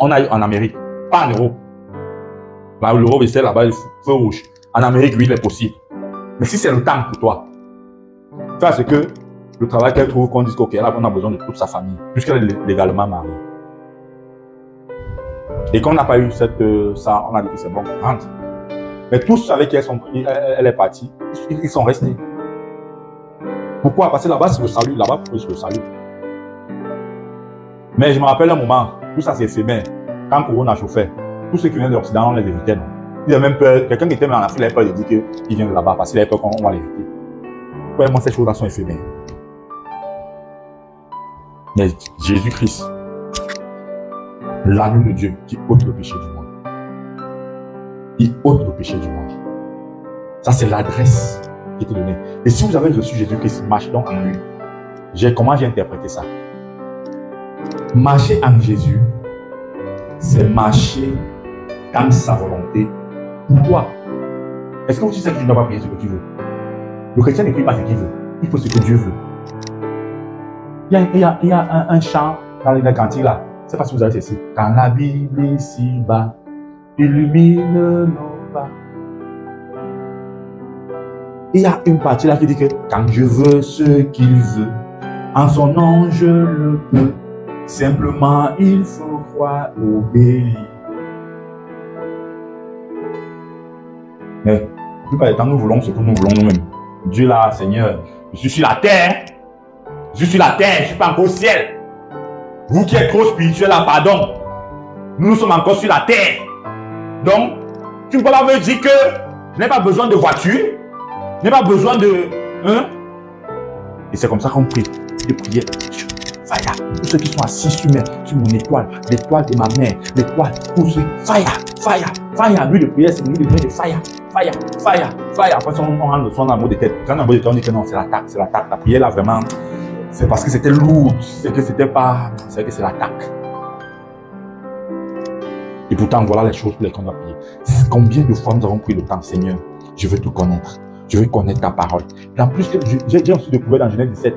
on aille en Amérique, pas en Europe. L'Europe, c'est là-bas, le feu rouge. En Amérique, oui, il est possible. Mais si c'est le temps pour toi, ça c'est que le travail qu'elle trouve, qu'on dise qu'elle a besoin de toute sa famille, puisqu'elle est légalement mariée. Et qu'on n'a pas eu ça, on a dit que c'est bon, rentre. Mais tous avec qui elle est partie, ils sont restés. Pourquoi? Parce que là-bas c'est le salut, là-bas c'est le salut. Mais je me rappelle un moment, tout ça c'est éphémère. Quand Corona chauffait, tous ceux qui viennent de l'Occident, on les évitait. Il avait même peur, quelqu'un qui était en Afrique, il avait peur de dire qu'il vient de là-bas, parce qu'il avait peur qu'on va l'éviter. Ouais, moi, ces choses-là sont éphémères. Mais Jésus-Christ, l'agneau de Dieu qui ôte le péché du monde. Il ôte le péché du monde. Ça, c'est l'adresse qui était donnée. Et si vous avez reçu Jésus-Christ, marchez donc en lui. Comment j'ai interprété ça? Marcher en Jésus, c'est marcher dans sa volonté. Pourquoi? Est-ce que tu sais que tu ne dois pas prier ce que tu veux? Le chrétien ne prie pas ce qu'il veut. Il faut ce que Dieu veut. Il y a un chant dans les cantiques là. Je ne sais pas si vous avez ceci. Quand la Bible est si bas, illumine nos pas. Il y a une partie là qui dit que quand je veux ce qu'il veut, en son nom je le peux. Simplement il faut croire, obéir. Mais la plupart du temps, nous voulons ce que nous voulons nous-mêmes. Dieu là, Seigneur, je suis sur la terre. Je suis sur la terre, je ne suis pas encore au ciel. Vous qui êtes trop spirituel là, pardon. Nous sommes encore sur la terre. Donc, tu ne peux pas me dire que je n'ai pas besoin de voiture. Je n'ai pas besoin de... Hein? Et c'est comme ça qu'on prie. De prier. Fire. Tous ceux qui sont assis sur mon étoile, l'étoile de ma mère, l'étoile, tous ceux, fire, fire, fire. Lui de prière, c'est lui de prière de fire, fire, fire, fire. Après, on rentre le son dans le mot de tête. Quand on a le mot de tête, on dit que non, c'est l'attaque, c'est l'attaque. La prière là, vraiment, c'est parce que c'était lourd, c'est que c'était pas, c'est que c'est l'attaque. Et pourtant, voilà les choses pour lesquelles on a prié. Combien de fois nous avons pris le temps, Seigneur, je veux tout connaître. Je veux connaître ta parole. Et en plus, j'ai ensuite découvert dans Genèse 17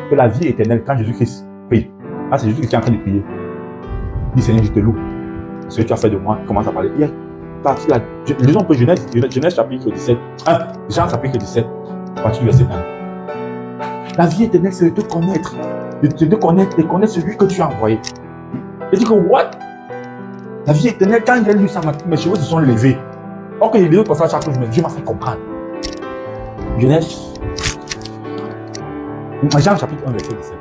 que la vie éternelle, quand Jésus-Christ prie, là c'est Jésus qui est en train de prier. Il dit, Seigneur, je te loue. Ce que tu as fait de moi, il commence à parler. partir là. Lisons un peu Genèse chapitre 17. Jean chapitre 17, à partir du verset 1. La vie éternelle, c'est de te connaître. De te connaître et connaître celui que tu as envoyé. Il dit que, what? La vie éternelle, quand j'ai lu ça, mes cheveux se sont levés. Or que j'ai lu pour ça chaque jour, Dieu m'a fait comprendre. Genèse. Jean chapitre 1, verset 17.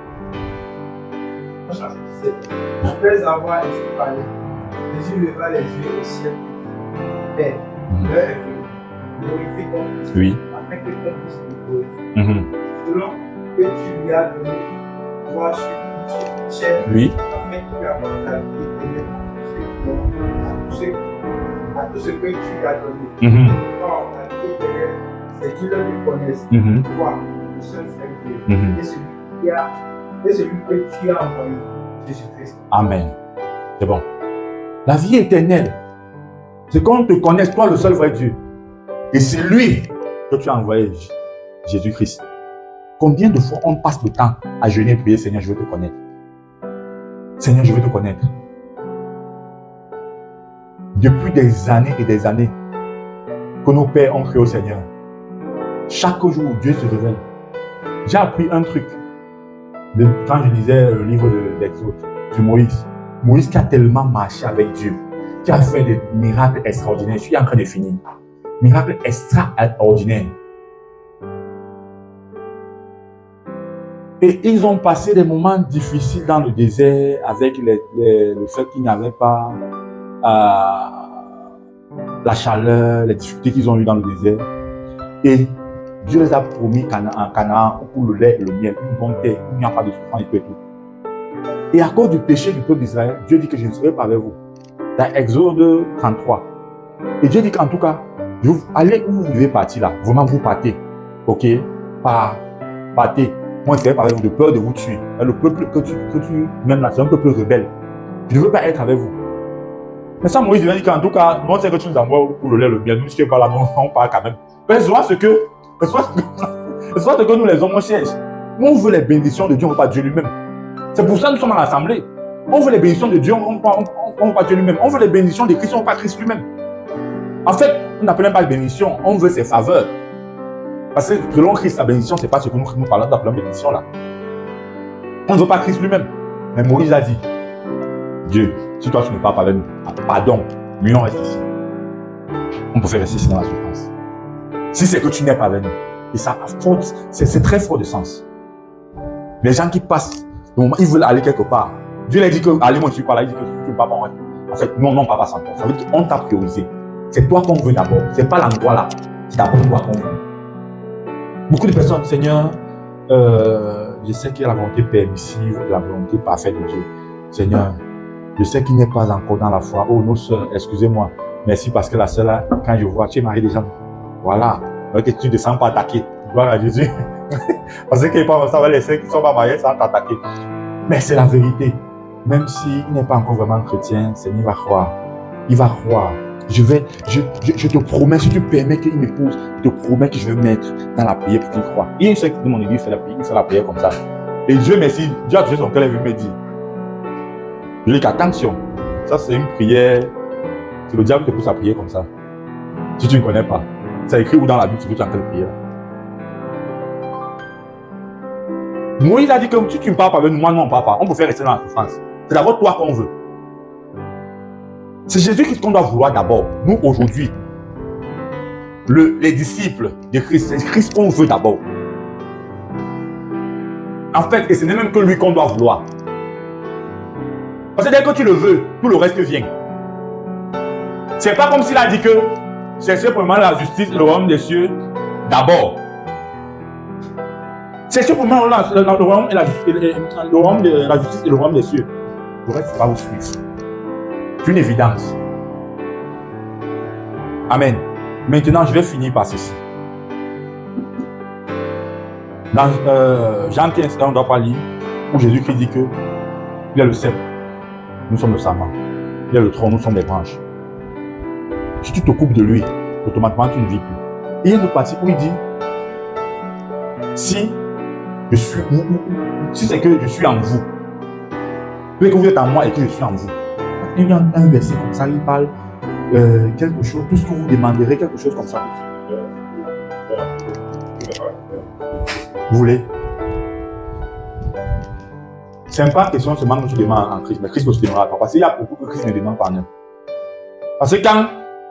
Chapitre 17. Après avoir ainsi parlé, Jésus leva les yeux au ciel. Père, l'heure est venue. Glorifie ton Fils. Oui. Afin que ton Fils nous glorifie. Selon que tu lui as donné, toi sur toute chair. Oui. Afin qu'il apporte la vie éternelle à tout ce que tu lui as donné. Or, la vie éternelle, c'est qu'ils le connaissent. Toi, le seul frère Dieu. Et celui que tu as envoyé, Jésus-Christ. Amen. C'est bon. La vie éternelle, c'est qu'on te connaisse, toi le seul vrai Dieu. Et c'est lui que tu as envoyé, Jésus-Christ. Combien de fois on passe le temps à jeûner et prier, Seigneur, je veux te connaître. Seigneur, je veux te connaître. Depuis des années et des années que nos pères ont cru au Seigneur. Chaque jour, Dieu se révèle. J'ai appris un truc quand je lisais le livre d'Exode sur Moïse. Moïse qui a tellement marché avec Dieu, qui a fait des miracles extraordinaires. Je suis en train de finir. Miracles extraordinaires. Et ils ont passé des moments difficiles dans le désert avec le fait qu'ils n'avaient pas la chaleur, les difficultés qu'ils ont eues dans le désert. Et Dieu les a promis en Canaan pour le lait et le miel, une bonne terre, où il n'y a pas de souffrance et tout et tout. Et à cause du péché du peuple d'Israël, Dieu dit que je ne serai pas avec vous. Dans Exode 33. Et Dieu dit qu'en tout cas, allez où vous devez partir là. Vraiment, vous partez. Ok? Partez. Moi, je ne serai pas avec vous de peur de vous tuer. Le peuple que tu mènes là, c'est un peuple rebelle. Je ne veux pas être avec vous. Mais ça, Moïse dit qu'en tout cas, non, c'est que tu nous envoies pour le lait, le miel. Nous, je ne sais pas là, non, on part quand même. Mais soit ce que nous les hommes on cherche. Nous, on veut les bénédictions de Dieu, on ne veut pas Dieu lui-même. C'est pour ça que nous sommes à l'assemblée. On veut les bénédictions de Dieu, on ne veut pas Dieu lui-même. On veut les bénédictions de Christ, on ne veut pas Christ lui-même. En fait, on n'appelle même pas les bénédictions, on veut ses faveurs. Parce que selon Christ, la bénédiction, ce n'est pas ce que nous parlons d'appeler bénédiction là. On ne veut pas Christ lui-même. Mais Moïse a dit, Dieu, si toi tu ne parles pas avec nous, pardon, mieux on reste ici. On peut faire rester ici dans la souffrance. Si c'est que tu n'es pas avec nous, et ça c'est très fort de sens. Les gens qui passent, ils veulent aller quelque part. Dieu leur dit que, allez, moi je suis pas là, il dit que tu ne peux pas moi. En fait, non, pas sans toi. Ça veut dire qu'on t'a priorisé. C'est toi qu'on veut d'abord. Ce n'est pas l'endroit là. C'est d'abord toi qu'on veut. Beaucoup de personnes, Seigneur, je sais qu'il y a la volonté permissive, la volonté parfaite de Dieu. Seigneur, je sais qu'il n'est pas encore dans la foi. Oh, nos soeurs, excusez-moi. Merci parce que la sœur là, quand je vois, tu es marié déjà. Voilà. Donc, tu ne te sens pas attaqué. Gloire à Jésus. Parce que ça va les sœurs qui ne sont pas mariées, ça va t'attaquer. Mais c'est la vérité. Même s'il n'est pas encore vraiment chrétien, Seigneur va croire. Il va croire. Je te promets, si tu permets qu'il m'épouse, je te promets que je vais mettre dans la prière pour qu'il croie. Il y a une seule qui de mon église fait la prière comme ça. Et Dieu merci, Dieu a touché son cœur et me dit. Je dis qu'attention, ça c'est une prière, c'est le diable qui te pousse à prier comme ça. Si tu ne connais pas, c'est écrit où dans la Bible, tu es en train de prier. Moïse a dit que si tu ne parles pas avec nous, moi non on ne parle pas. On peut faire rester dans la souffrance. C'est d'abord toi qu'on veut. C'est Jésus-Christ qu'on doit vouloir d'abord. Nous, aujourd'hui, les disciples de Christ, c'est Christ qu'on veut d'abord. En fait, et ce n'est même que lui qu'on doit vouloir. Parce que dès que tu le veux, tout le reste vient. C'est pas comme s'il a dit que cherchez premièrement la justice et le royaume des cieux d'abord. Cherchez premièrement le royaume de la justice et le royaume des cieux. Le reste va vous suivre. C'est une évidence. Amen. Maintenant, je vais finir par ceci. Dans Jean 15, on ne doit pas lire, où Jésus-Christ dit que il y a le cep, nous sommes le sarment. Il y a le tronc, nous sommes les branches. Si tu te coupes de lui, automatiquement tu ne vis plus. Et il y a une autre partie où il dit, si c'est que je suis en vous, que vous êtes en moi et que je suis en vous. Il y a un verset comme ça, il parle quelque chose, tout ce que vous demanderez, quelque chose comme ça. Vous voulez? C'est pas une question seulement que tu demandes en Christ, mais Christ ne se demandera pas. Parce qu'il y a beaucoup que Christ ne demande pas en eux. Parce que quand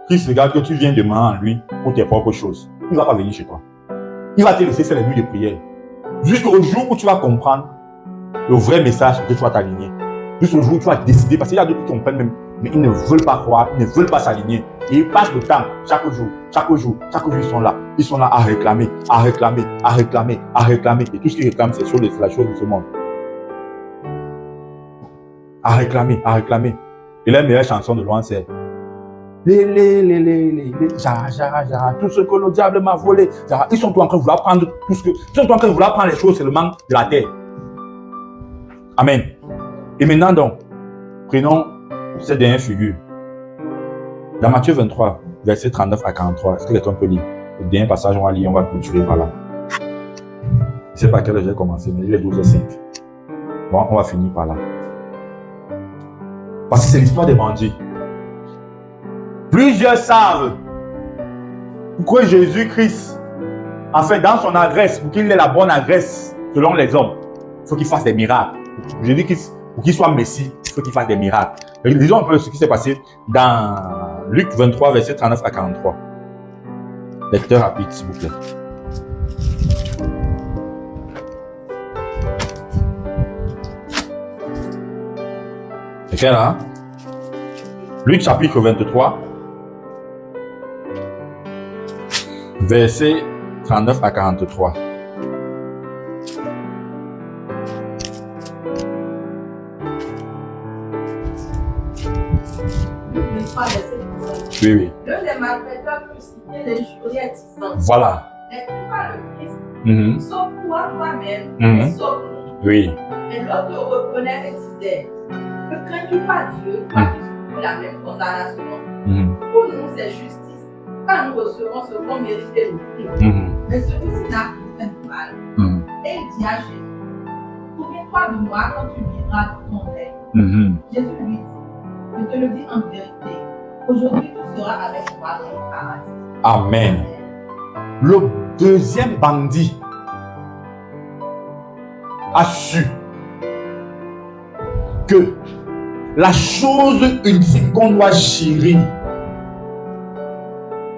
Christ regarde que tu viens demander en lui pour tes propres choses, il ne va pas venir chez toi. Il va te laisser faire les nuits de prière. Jusqu'au jour où tu vas comprendre le vrai message que tu vas t'aligner. Jusqu'au jour où tu vas décider. Parce qu'il y a d'autres qui comprennent même, mais ils ne veulent pas croire, ils ne veulent pas s'aligner. Et ils passent le temps, chaque jour, ils sont là. Ils sont là à réclamer, à réclamer, à réclamer, à réclamer. Et tout ce qu'ils réclament, c'est sur la chose de ce monde. À réclamer, à réclamer. Et la meilleure chanson de loin, c'est tout ce que le diable m'a volé. Ils sont en train de vouloir prendre tout ce que. Ils sont en train de vouloir prendre les choses seulement de la terre. Amen. Et maintenant donc, prenons cette dernière figure. Dans Matthieu 23, verset 39 à 43, est-ce que quelqu'un peut lire? Le dernier passage, on va lire, on va clôturer par là. Je ne sais pas à quelle heure j'ai commencé, mais il est 12h05. Bon, on va finir par là. Parce que c'est l'histoire des bandits. Plusieurs savent pourquoi Jésus-Christ, en fait, dans son adresse, pour qu'il ait la bonne adresse selon les hommes, il faut qu'il fasse des miracles. Jésus-Christ, pour qu'il soit Messie, il faut qu'il fasse des miracles. Disons un peu ce qui s'est passé dans Luc 23, verset 39 à 43. Lecteur rapide, s'il vous plaît. C'est quel là? Luc chapitre 23, verset 39 à 43. Oui, oui. L'un des malfaiteurs crucifiés les juriers disant, voilà. n'es-tu pas le Christ? Sauve-toi toi-même et sauve-nous. Oui. Et l'autre le reprenait et disait, ne crains-tu pas Dieu, toi qui subis la même condamnation? Pour nous, c'est justice, car nous recevons ce qu'on méritait le crime. Mais celui-ci n'a rien fait de mal. Et il dit à Jésus, souviens-toi de moi quand tu vivras dans ton règne. Jésus lui dit, je te le dis en vérité, aujourd'hui tu seras avec moi dans le paradis. Amen. Le deuxième bandit a su que la chose ultime qu'on doit gérer,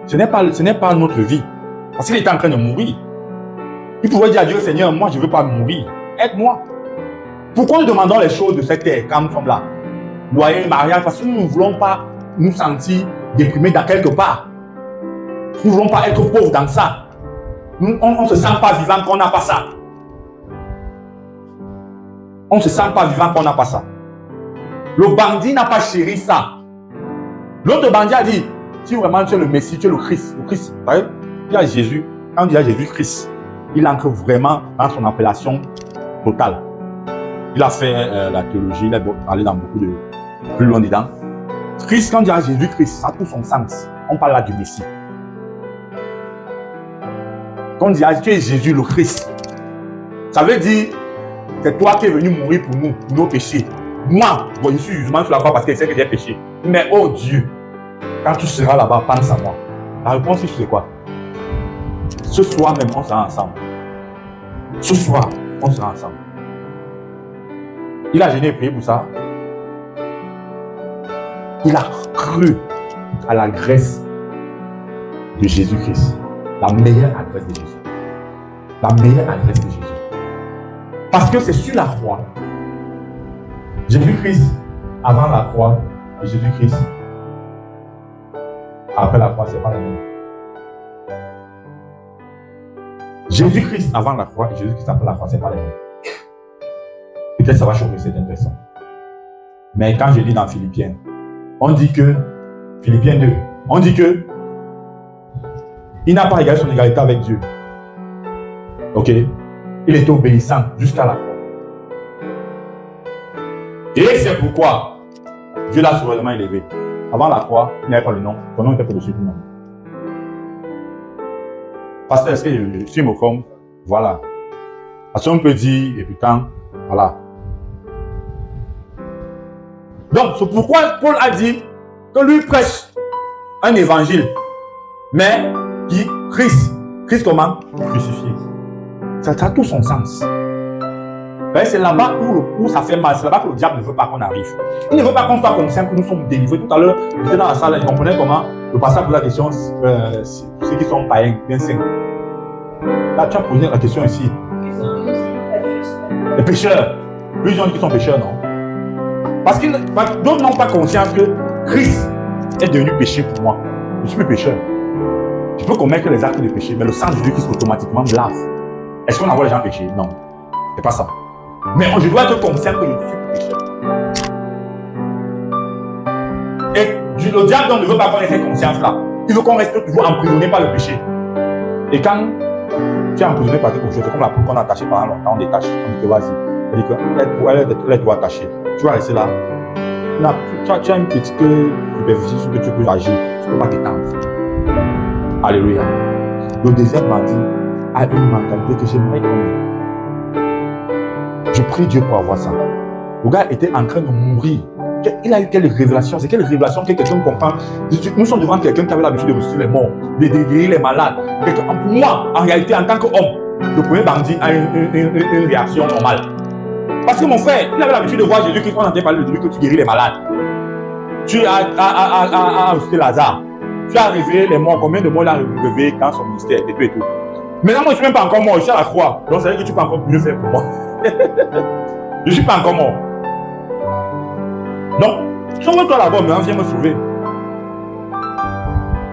ce n'est pas notre vie. Parce qu'il était en train de mourir. Il pouvait dire à Dieu, Seigneur, moi je ne veux pas mourir. Aide-moi. Pourquoi nous demandons les choses de cette terre quand nous sommes là? Loyer, mariage, parce que nous ne voulons pas nous sentir déprimés dans quelque part. Nous ne voulons pas être pauvres dans ça. On ne se sent pas vivant quand on n'a pas ça. On ne se sent pas vivant quand on n'a pas ça. Le bandit n'a pas chéri ça. L'autre bandit a dit, si vraiment tu es le Messie, tu es le Christ. Le Christ, vous voyez, il y a Jésus. Quand on dit à Jésus-Christ, il entre vraiment dans son appellation totale. Il a fait la théologie, il est allé dans beaucoup de... plus loin dedans. Christ, quand on dit à Jésus-Christ, ça a tout son sens. On parle là du Messie. Quand on dit à tu es Jésus le Christ, ça veut dire c'est toi qui es venu mourir pour nous, pour nos péchés. Moi, bon, je suis justement sur la croix parce que je sais que j'ai péché. Mais oh Dieu, quand tu seras là-bas, pense à moi. La réponse, c'est quoi? Ce soir même, on sera ensemble. Ce soir, on sera ensemble. Il a gêné et prié pour ça. Il a cru à la grâce de Jésus-Christ. La meilleure adresse de Jésus. La meilleure adresse de Jésus. Parce que c'est sur la croix. Jésus-Christ avant la croix et Jésus-Christ après la croix, c'est pas la même. Jésus-Christ avant la croix et Jésus-Christ après la croix, c'est pas la même. Peut-être ça va choquer certaines personnes. Mais quand je lis dans Philippiens, on dit que, Philippiens 2, on dit que il n'a pas égalé son égalité avec Dieu. Ok? Il était obéissant jusqu'à la croix. Et c'est pourquoi Dieu l'a souverainement élevé. Avant la croix, il n'avait pas le nom. Son nom était au-dessus du nom. Pasteur, est-ce que je suis moquom? Voilà. Parce qu'on peut dire, et putain, voilà. Donc, c'est pourquoi Paul a dit que lui prêche un évangile, mais qui Christ comment? Crucifié. Ça a tout son sens. C'est là-bas où ça fait mal, c'est là-bas que le diable ne veut pas qu'on arrive. Il ne veut pas qu'on soit conscient que nous sommes délivrés. Tout à l'heure, j'étais dans la salle et je comprenais comment le passage pose la question, ceux qui sont païens, bien saints. Là, tu as posé la question ici. Les pécheurs. Plusieurs gens qui sont pécheurs, non? Parce que d'autres n'ont pas conscience que Christ est devenu péché pour moi. Je suis plus pécheur. Je peux commettre les actes de péché, mais le sang de Jésus-Christ automatiquement me lave. Est-ce qu'on envoie les gens pécher? Non. C'est pas ça. Mais je dois être conscient que je suis pécheur. Et le diable ne veut pas qu'on ait cette conscience-là. Il veut qu'on reste toujours emprisonné par le péché. Et quand tu es emprisonné par quelque chose, c'est comme la poule qu'on a attachée pendant longtemps, on détache. On dit que vas-y. On dit qu'elle est attachée. Tu vas rester là. Tu as une petite superficie sur que tu peux agir. Tu ne peux pas t'étendre. Alléluia. Le deuxième bandit a une mentalité que j'aimerais connaître. Je prie Dieu pour avoir ça. Le gars était en train de mourir. Il a eu quelle révélation? C'est quelle révélation que quelqu'un comprend? Nous sommes devant quelqu'un qui avait l'habitude de ressusciter les morts, de guérir les malades. Pour moi, en réalité, en tant qu'homme, le premier bandit a une réaction normale. Parce que mon frère, il avait l'habitude de voir Jésus-Christ, on entendait parler de lui que tu guéris les malades. Tu as ressuscité Lazare. Tu as réveillé les morts. Combien de morts il a réveillé dans son ministère et tout et tout. Maintenant, moi, je ne suis même pas encore mort. Je suis à la croix. Donc, ça veut dire que tu peux encore mieux faire pour moi. Je ne suis pas encore mort. Donc, sauve-toi là-bas, mais viens me sauver.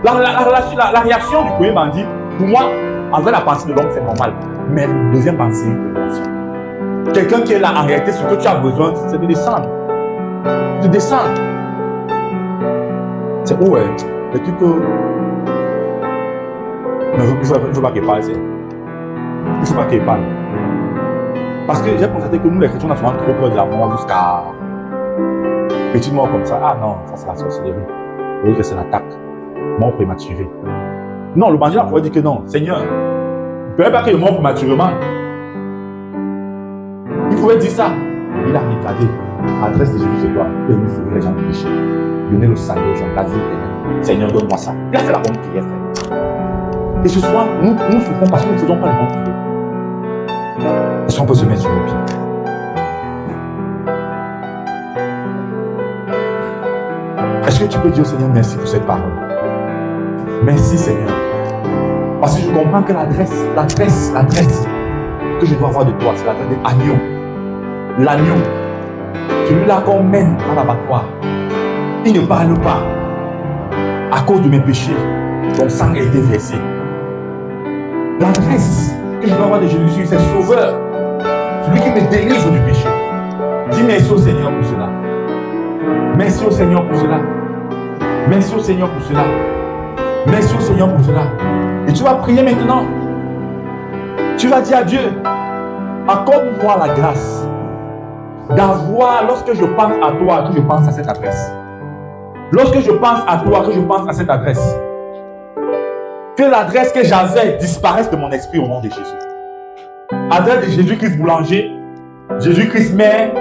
La réaction du premier bandit, pour moi, avec la pensée de l'homme, c'est normal. Mais le deuxième bandit, c'est une révélation. Quelqu'un qui est là, en réalité, ce que tu as besoin, c'est de descendre. De descendre. C'est où, ouais? Le truc que... Il ne faut pas qu'il parle, c'est... Il ne faut pas qu'il parle. Parce que j'ai constaté que nous, les chrétiens, on a souvent trop peur de la mort jusqu'à... Petite mort comme ça. Ah non, ça c'est la sorcellerie. Vous voyez que c'est l'attaque. Mort prématurée. Non, le bandit, on pourrait dire que non. Seigneur, il ne peut pas qu'il est mort prématurément. Il pouvait dire ça. Il a regardé. L'adresse de Jésus, c'est quoi? Il veut sauver les gens du péché. Donner le salut aux gens, la vie éternelle. Seigneur, donne-moi ça. Il a fait la bonne prière, frère. Et ce soir, nous souffrons parce que nous ne faisons pas la bonne prière. Est-ce qu'on peut se mettre sur nos pieds? Est-ce que tu peux dire au Seigneur merci pour cette parole? Merci Seigneur. Parce que je comprends que l'adresse que je dois avoir de toi, c'est l'adresse de l'agneau. L'agneau. Celui-là qu'on mène à l'abattoir. Il ne parle pas. À cause de mes péchés, ton sang a été versé. L'adresse que je dois avoir de Jésus, c'est Sauveur. Celui qui me délivre du péché. Dis merci au Seigneur pour cela. Merci au Seigneur pour cela. Merci au Seigneur pour cela. Merci au Seigneur pour cela. Et tu vas prier maintenant. Tu vas dire à Dieu, accorde-moi la grâce d'avoir, lorsque je pense à toi, que je pense à cette adresse. Lorsque je pense à toi, que je pense à cette adresse. Que l'adresse que j'avais disparaisse de mon esprit au nom de Jésus. Adresse de Jésus-Christ boulanger, Jésus-Christ maire,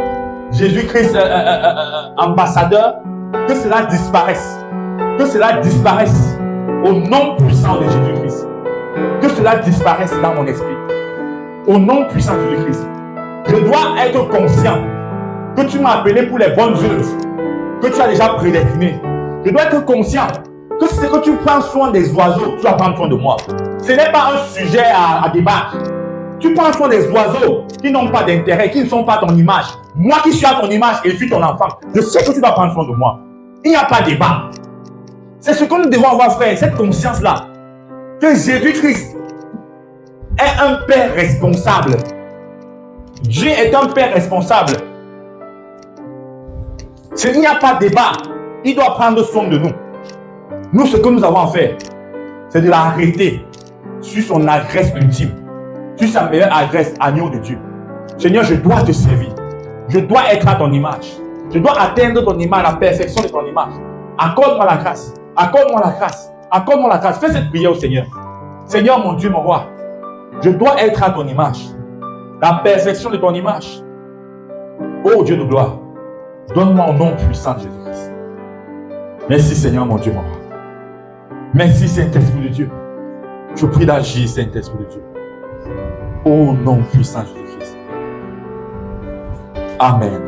Jésus-Christ ambassadeur, que cela disparaisse. Que cela disparaisse au nom puissant de Jésus-Christ. Que cela disparaisse dans mon esprit. Au nom puissant de Jésus-Christ. Je dois être conscient que tu m'as appelé pour les bonnes œuvres, que tu as déjà prédestiné. Je dois être conscient que c'est que tu prends soin des oiseaux, tu vas prendre soin de moi. Ce n'est pas un sujet à débattre. Tu prends soin des oiseaux qui n'ont pas d'intérêt, qui ne sont pas ton image. Moi qui suis à ton image et je suis ton enfant, je sais que tu dois prendre soin de moi. Il n'y a pas de débat. C'est ce que nous devons avoir, frère, cette conscience-là. Que Jésus-Christ est un Père responsable. Dieu est un Père responsable. Il n'y a pas de débat. Il doit prendre soin de nous. Nous, ce que nous avons à faire, c'est de l'arrêter sur son adresse ultime. Sur sa meilleure adresse, agneau de Dieu. Seigneur, je dois te servir. Je dois être à ton image. Je dois atteindre ton image, la perfection de ton image. Accorde-moi la grâce. Accorde-moi la grâce. Accorde-moi la grâce. Fais cette prière au Seigneur. Seigneur, mon Dieu, mon roi. Je dois être à ton image. La perfection de ton image. Oh Dieu de gloire. Donne-moi au nom puissant de Jésus-Christ. Merci Seigneur, mon Dieu, mon roi. Merci Saint-Esprit de Dieu. Je prie d'agir, Saint-Esprit de Dieu. Au nom puissant de Jésus-Christ. Amen.